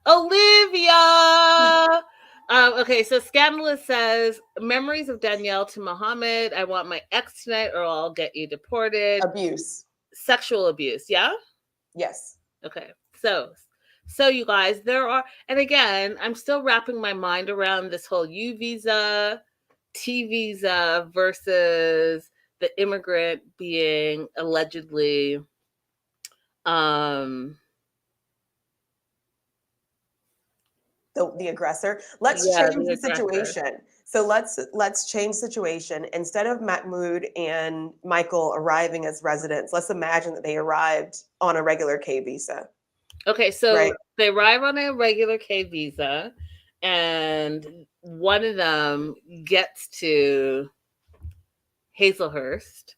Olivia! Okay, so Scandalous says, memories of Danielle to Muhammad. I want my ex tonight or I'll get you deported. Abuse. Sexual abuse, yeah? Yes. Okay, so you guys, there are, and again, I'm still wrapping my mind around this whole U visa, T visa versus the immigrant being allegedly the aggressor. Let's change the situation. So let's change the situation. Instead of Mahmoud and Michael arriving as residents, let's imagine that they arrived on a regular K visa. Okay, so they arrive on a regular K visa, and one of them gets to Hazelhurst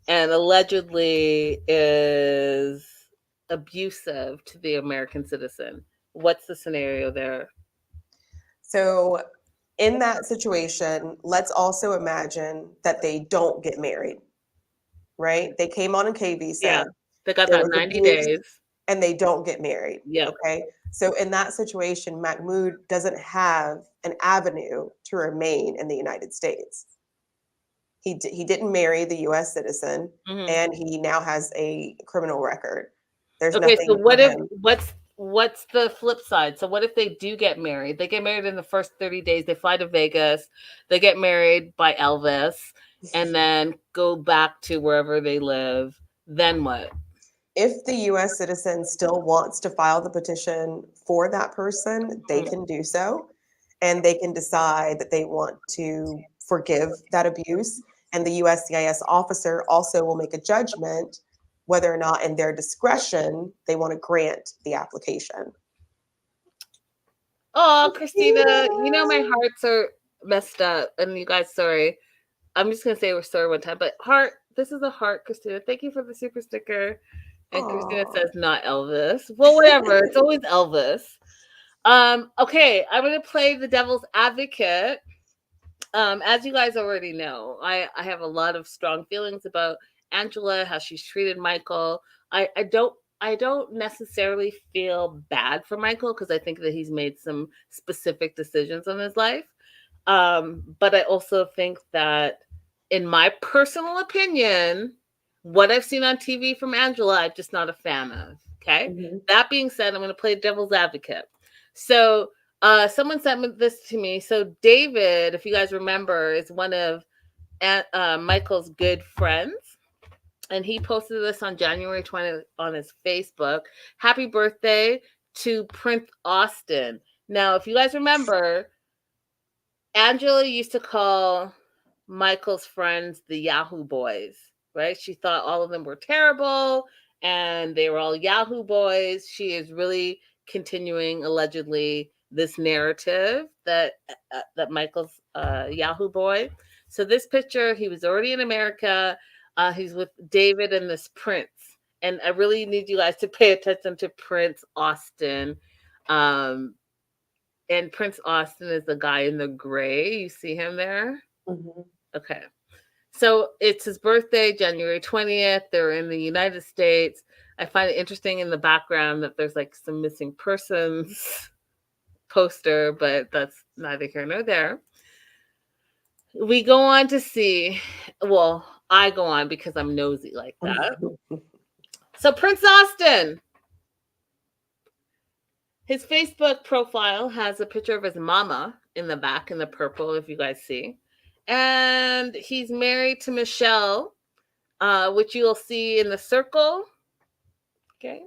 and allegedly is abusive to the American citizen. What's the scenario there? So in that situation, let's also imagine that they don't get married, right? They came on a K visa. Yeah, they got that 90 days. And they don't get married. Yeah. Okay. So in that situation, Mahmoud doesn't have an avenue to remain in the United States. He didn't marry the U.S. citizen, and he now has a criminal record. There's okay. nothing. So what if what's the flip side? So what if they do get married? They get married in the first 30 days. They fly to Vegas. They get married by Elvis, and then go back to wherever they live. Then what? If the U.S. citizen still wants to file the petition for that person, they can do so, and they can decide that they want to forgive that abuse. And the USCIS officer also will make a judgment whether or not, in their discretion, they want to grant the application. Oh, Christina, you know my hearts are messed up, and you guys, sorry. I'm just gonna say we're sorry one time, but heart. This is a heart, Christina. Thank you for the super sticker. And Christina says not Elvis. Well, whatever. It's always Elvis. Okay, I'm gonna play the devil's advocate. As you guys already know, I have a lot of strong feelings about Angela, how she's treated Michael. I don't necessarily feel bad for Michael because I think that he's made some specific decisions in his life. But I also think that, in my personal opinion, what I've seen on TV from Angela, I'm just not a fan of. Okay. That being said, I'm going to play devil's advocate. So someone sent this to me. So David, if you guys remember, is one of Michael's good friends. And he posted this on January 20th on his Facebook. Happy birthday to Prince Austin. Now, if you guys remember, Angela used to call Michael's friends the Yahoo Boys, right? She thought all of them were terrible and they were all Yahoo Boys. She is really continuing, allegedly, this narrative that Michael's Yahoo Boy. So this picture, he was already in America. He's with David and this prince. And I really need you guys to pay attention to Prince Austin. And Prince Austin is the guy in the gray. You see him there? Okay. So it's his birthday, January 20th. They're in the United States. I find it interesting in the background that there's like some missing persons poster, but that's neither here nor there. We go on to see, well, I go on because I'm nosy like that. So Prince Austin, his Facebook profile has a picture of his mama in the back in the purple, if you guys see. And he's married to Michelle, which you'll see in the circle. Okay.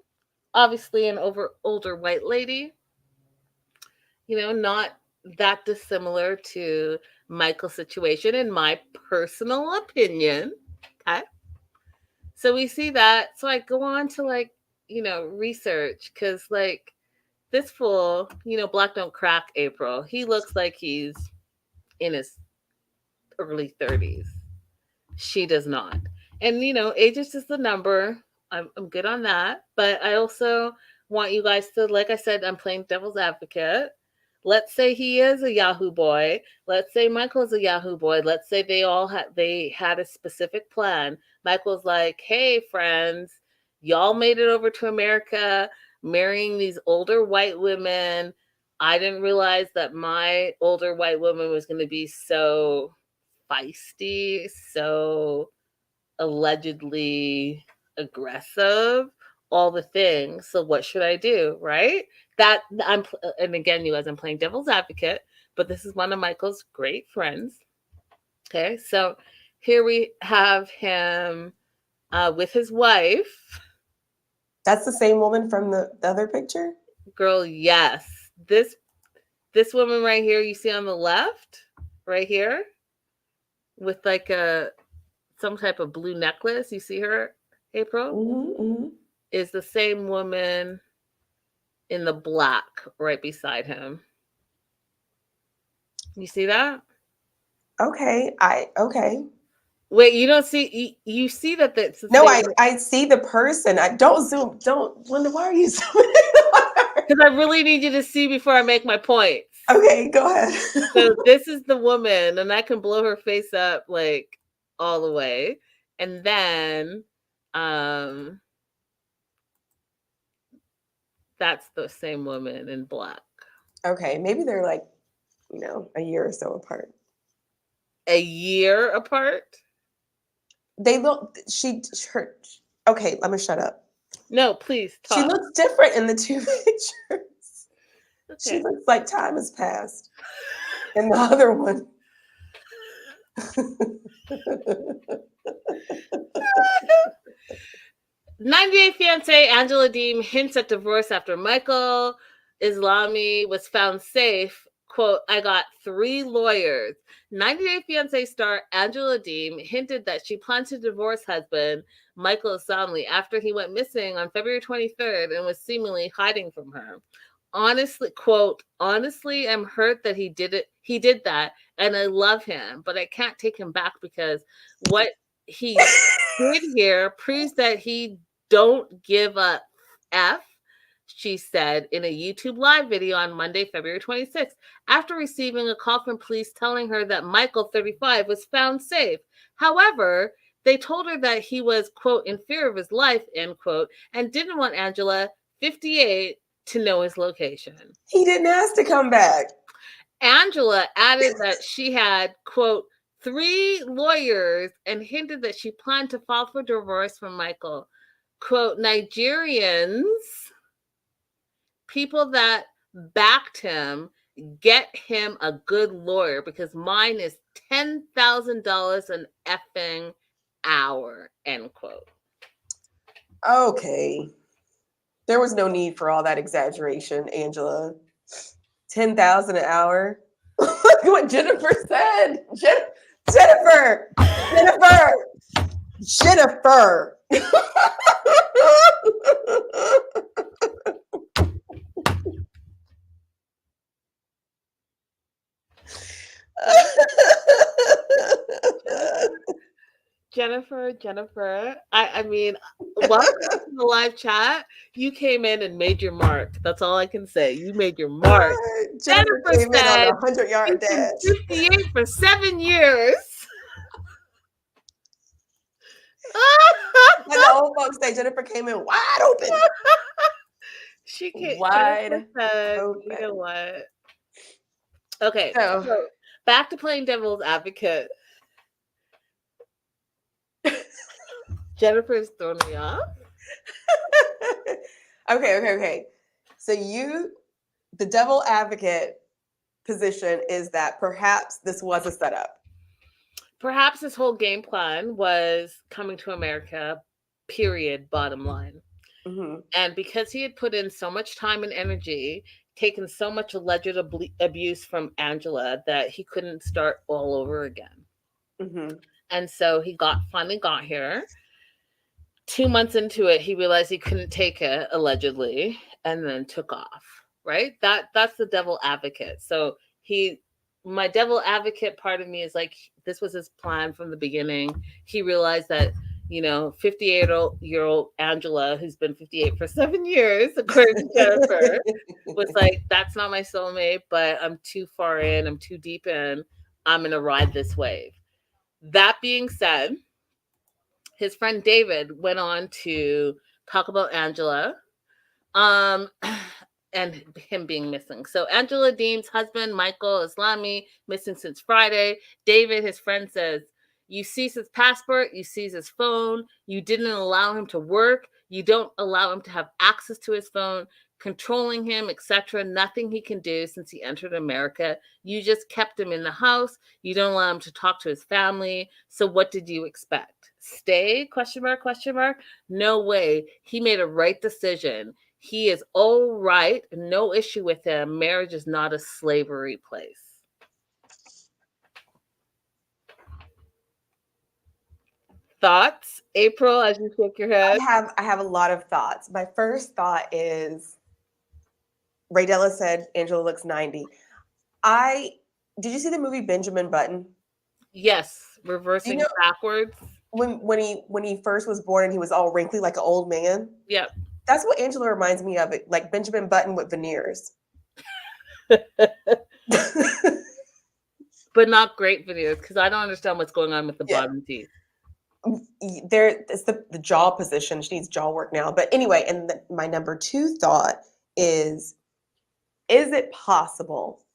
Obviously an older white lady, not that dissimilar to Michael's situation, in my personal opinion. Okay. So we see that. So I go on to research, because this fool, Black Don't Crack April, he looks like he's in his early 30s. She does not. And, age is just a number. I'm good on that. But I also want you guys to, like I said, I'm playing devil's advocate. Let's say he is a Yahoo boy. Let's say Michael's a Yahoo boy. Let's say they had a specific plan. Michael's like, hey, friends, y'all made it over to America, marrying these older white women. I didn't realize that my older white woman was going to be so feisty, so allegedly aggressive, all the things. So what should I do, right? And again, you guys, I'm playing devil's advocate, but this is one of Michael's great friends. Okay, so here we have him with his wife. That's the same woman from the other picture? Girl, yes. This woman right here, you see on the left, right here, with some type of blue necklace. You see her, April? Mm-hmm, mm-hmm. Is the same woman in the black right beside him. You see that? Okay. Okay. Wait, you don't see, you see that that's No, I see the person. Linda, why are you zooming? Because I really need you to see before I make my points. Okay, go ahead. So this is the woman, and I can blow her face up all the way. And then that's the same woman in black. Okay, maybe they're a year or so apart. A year apart? They look, okay, let me shut up. No, please talk. She looks different in the two pictures. Okay. She looks like time has passed. And the other one. 98 fiance Angela Deem hints at divorce after Michael Islami was found safe. Quote, I got 3 lawyers. 98 fiance star Angela Deem hinted that she planned to divorce husband Michael Islami after he went missing on February 23rd and was seemingly hiding from her. Honestly, quote, honestly, I'm hurt that he did that, and I love him, but I can't take him back because what he did here proves that he don't give a F, she said in a YouTube live video on Monday, February 26th, after receiving a call from police telling her that Michael, 35, was found safe. However, they told her that he was, quote, in fear of his life, end quote, and didn't want Angela, 58, to know his location. He didn't ask to come back. Angela added that she had, quote, 3 lawyers and hinted that she planned to file for divorce from Michael. Quote, Nigerians, people that backed him, get him a good lawyer because mine is $10,000 an effing hour, end quote. Okay. There was no need for all that exaggeration, Angela. 10,000 an hour. Look what Jennifer said. Jennifer. Jennifer. I mean, welcome to the live chat. You came in and made your mark. That's all I can say. You made your mark. Jennifer came in on a 100-yard dash. 58 for 7 years. And the old folks say Jennifer came in wide open. She came wide open. You know what? Okay, so back to playing devil's advocate. Jennifer's throwing me off. Okay. So the devil advocate position is that perhaps this was a setup. perhaps his whole game plan was coming to America, period, bottom line. Mm-hmm. And because he had put in so much time and energy, taken so much alleged abuse from Angela, that he couldn't start all over again. Mm-hmm. And so he finally got here. 2 months into it, he realized he couldn't take it, allegedly, and then took off. Right? That's the devil advocate. So my devil advocate part of me is like, this was his plan from the beginning. He realized that 58-year-old Angela, who's been 58 for 7 years, according to Jennifer, was like, that's not my soulmate, but I'm too far in, I'm too deep in, I'm gonna ride this wave. That being said, his friend David went on to talk about Angela, and him being missing. So Angela Dean's husband, Michael Islami, missing since Friday. David, his friend, says, you seize his passport, you seize his phone, you didn't allow him to work, you don't allow him to have access to his phone, controlling him, etc. Nothing he can do since he entered America. You just kept him in the house. You don't allow him to talk to his family. So what did you expect? Stay? Question mark, question mark. No way. He made a right decision. He is all right. No issue with him. Marriage is not a slavery place. Thoughts, April, as you shake your head? I have a lot of thoughts. My first thought is, Ray Della said Angela looks 90. Did you see the movie Benjamin Button? Yes, reversing backwards. When he first was born and he was all wrinkly like an old man? Yep. That's what Angela reminds me of, it like Benjamin Button with veneers. But not great veneers, because I don't understand what's going on with the bottom teeth. It's the jaw position. She needs jaw work now. But anyway, and my number two thought is it possible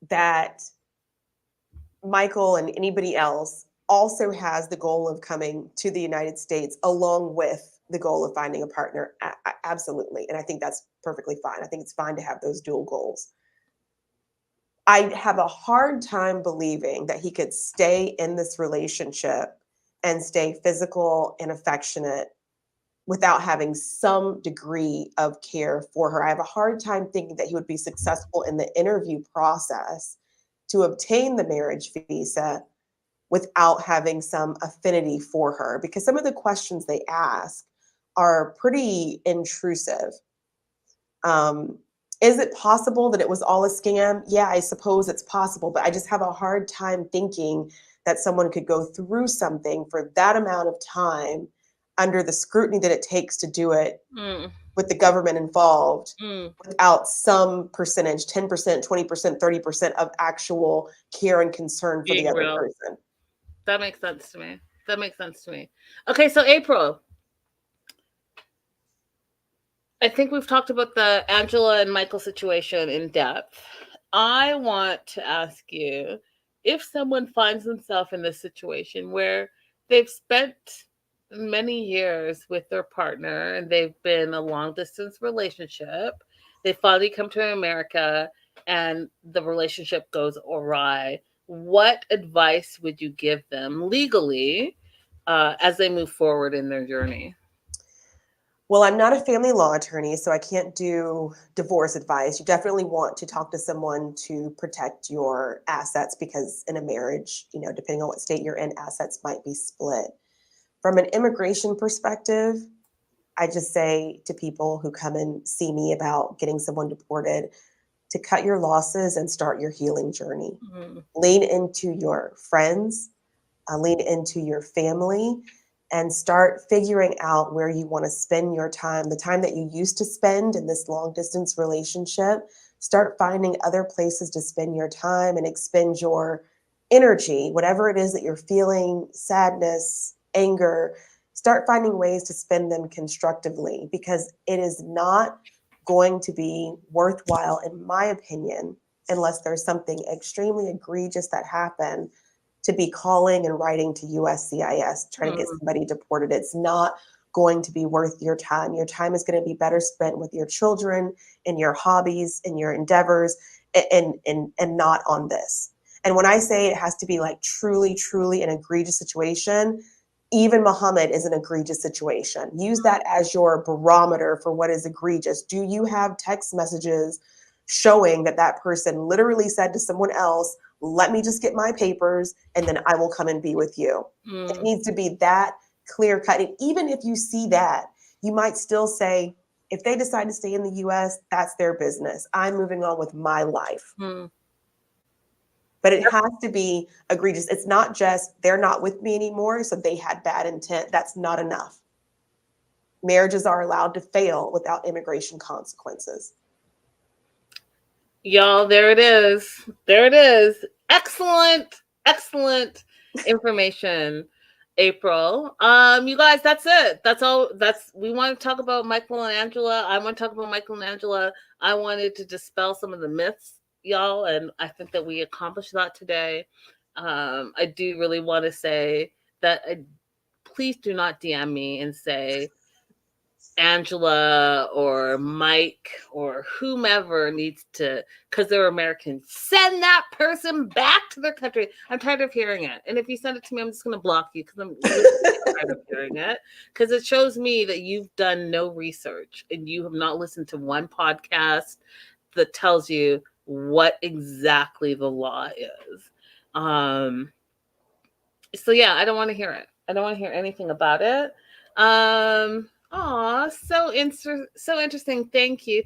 that Michael and anybody else also has the goal of coming to the United States along with the goal of finding a partner? Absolutely. And I think that's perfectly fine. I think it's fine to have those dual goals. I have a hard time believing that he could stay in this relationship and stay physical and affectionate without having some degree of care for her. I have a hard time thinking that he would be successful in the interview process to obtain the marriage visa without having some affinity for her, because some of the questions they ask are pretty intrusive. Is it possible that it was all a scam? Yeah, I suppose it's possible, but I just have a hard time thinking that someone could go through something for that amount of time under the scrutiny that it takes to do it with the government involved without some percentage, 10%, 20%, 30% of actual care and concern for the other person. That makes sense to me. That makes sense to me. Okay, so April, I think we've talked about the Angela and Michael situation in depth. I want to ask you, if someone finds themselves in this situation where they've spent many years with their partner and they've been a long distance relationship, they finally come to America and the relationship goes awry, what advice would you give them legally as they move forward in their journey? Well, I'm not a family law attorney, so I can't do divorce advice. You definitely want to talk to someone to protect your assets, because in a marriage, depending on what state you're in, assets might be split. From an immigration perspective, I just say to people who come and see me about getting someone deported to cut your losses and start your healing journey. Lean into your friends, lean into your family, and start figuring out where you want to spend your time. The time that you used to spend in this long distance relationship, start finding other places to spend your time and expend your energy, whatever it is that you're feeling, sadness, anger, start finding ways to spend them constructively, because it is not going to be worthwhile, in my opinion, unless there's something extremely egregious that happened, to be calling and writing to USCIS trying to get somebody deported. It's not going to be worth your time. Your time is going to be better spent with your children and your hobbies and your endeavors, and not on this. And when I say it has to be like truly, truly an egregious situation, even Muhammad is an egregious situation. Use that as your barometer for what is egregious. Do you have text messages showing that that person literally said to someone else, let me just get my papers and then I will come and be with you? It needs to be that clear cut. And even if you see that, you might still say, if they decide to stay in the US, that's their business. I'm moving on with my life. But it has to be egregious. It's not just they're not with me anymore, so they had bad intent. That's not enough. Marriages are allowed to fail without immigration consequences. Y'all, there it is. There it is. Excellent, excellent information, April. You guys, that's it. That's all. We want to talk about Michael and Angela. I want to talk about Michael and Angela. I wanted to dispel some of the myths, y'all, and I think that we accomplished that today. I do really want to say that please do not DM me and say Angela or Mike or whomever needs to, because they're Americans, send that person back to their country. I'm tired of hearing it. And if you send it to me, I'm just going to block you because I'm really tired of hearing it. Because it shows me that you've done no research and you have not listened to one podcast that tells you what exactly the law is. So yeah, I don't want to hear it. I don't want to hear anything about it. So interesting. Thank you,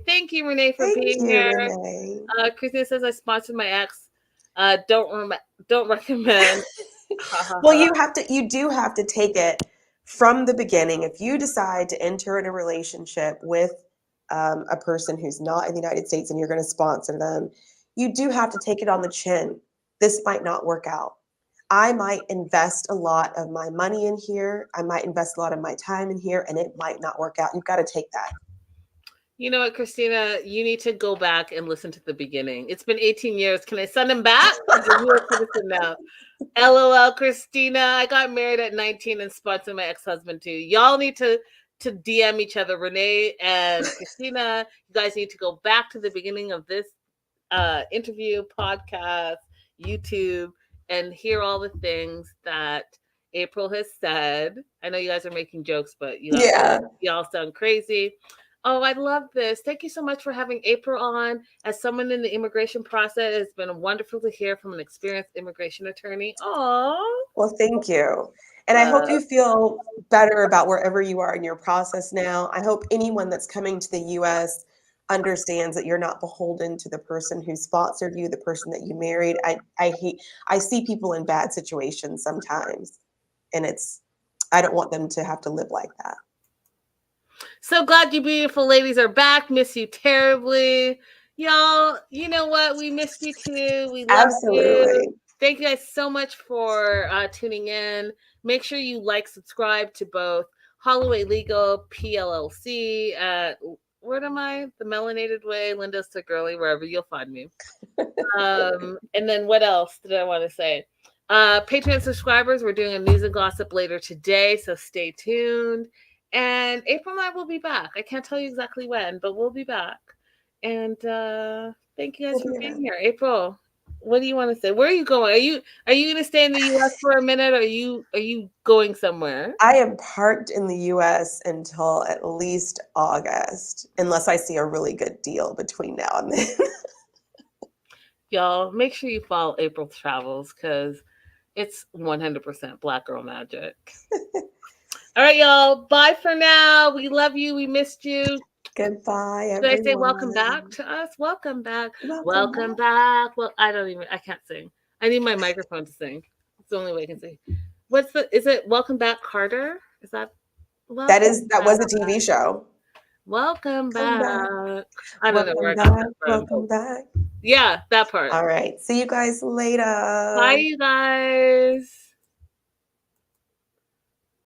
Renee, for being here. Renee. Christina says I sponsored my ex. Don't recommend. Well, you do have to take it from the beginning. If you decide to enter in a relationship with a person who's not in the United States and you're going to sponsor them, you do have to take it on the chin. This might not work out. I might invest a lot of my money in here. I might invest a lot of my time in here, and it might not work out. You've got to take that. You know what, Christina? You need to go back and listen to the beginning. It's been 18 years. Can I send him back? You're a citizen now. LOL, Christina. I got married at 19 and sponsored my ex-husband too. Y'all need to DM each other. Renee and Christina, you guys need to go back to the beginning of this interview, podcast, YouTube, and hear all the things that April has said. I know you guys are making jokes, but y'all sound crazy. Oh, I love this. Thank you so much for having April on. As someone in the immigration process, it's been wonderful to hear from an experienced immigration attorney. Oh, well, thank you. And I hope you feel better about wherever you are in your process now. I hope anyone that's coming to the U.S. understands that you're not beholden to the person who sponsored you, the person that you married. I see people in bad situations sometimes, and I don't want them to have to live like that. So glad you beautiful ladies are back. Miss you terribly. Y'all, you know what? We missed you too. We love you. Thank you guys so much for tuning in. Make sure you subscribe to both Holloway Legal, PLLC, where am I? The Melanated Way, Linda's to Girly, wherever you'll find me. And then what else did I want to say? Patreon subscribers, we're doing a news and gossip later today, so stay tuned. And April and I will be back. I can't tell you exactly when, but we'll be back. And thank you guys for being here. April, what do you want to say? Where are you going? Are you going to stay in the U.S. for a minute? Or are you going somewhere? I am parked in the U.S. until at least August, unless I see a really good deal between now and then. Y'all, make sure you follow April's travels because it's 100% Black girl magic. All right, y'all. Bye for now. We love you. We missed you. Goodbye, everyone. Should I say welcome back to us? Welcome back. Welcome back. Well, I can't sing. I need my microphone to sing. It's the only way I can sing. Is it Welcome Back, Carter? Is that? That was a TV show. Welcome back. I don't know where I got that from. Welcome back. Yeah, that part. All right. See you guys later. Bye, you guys.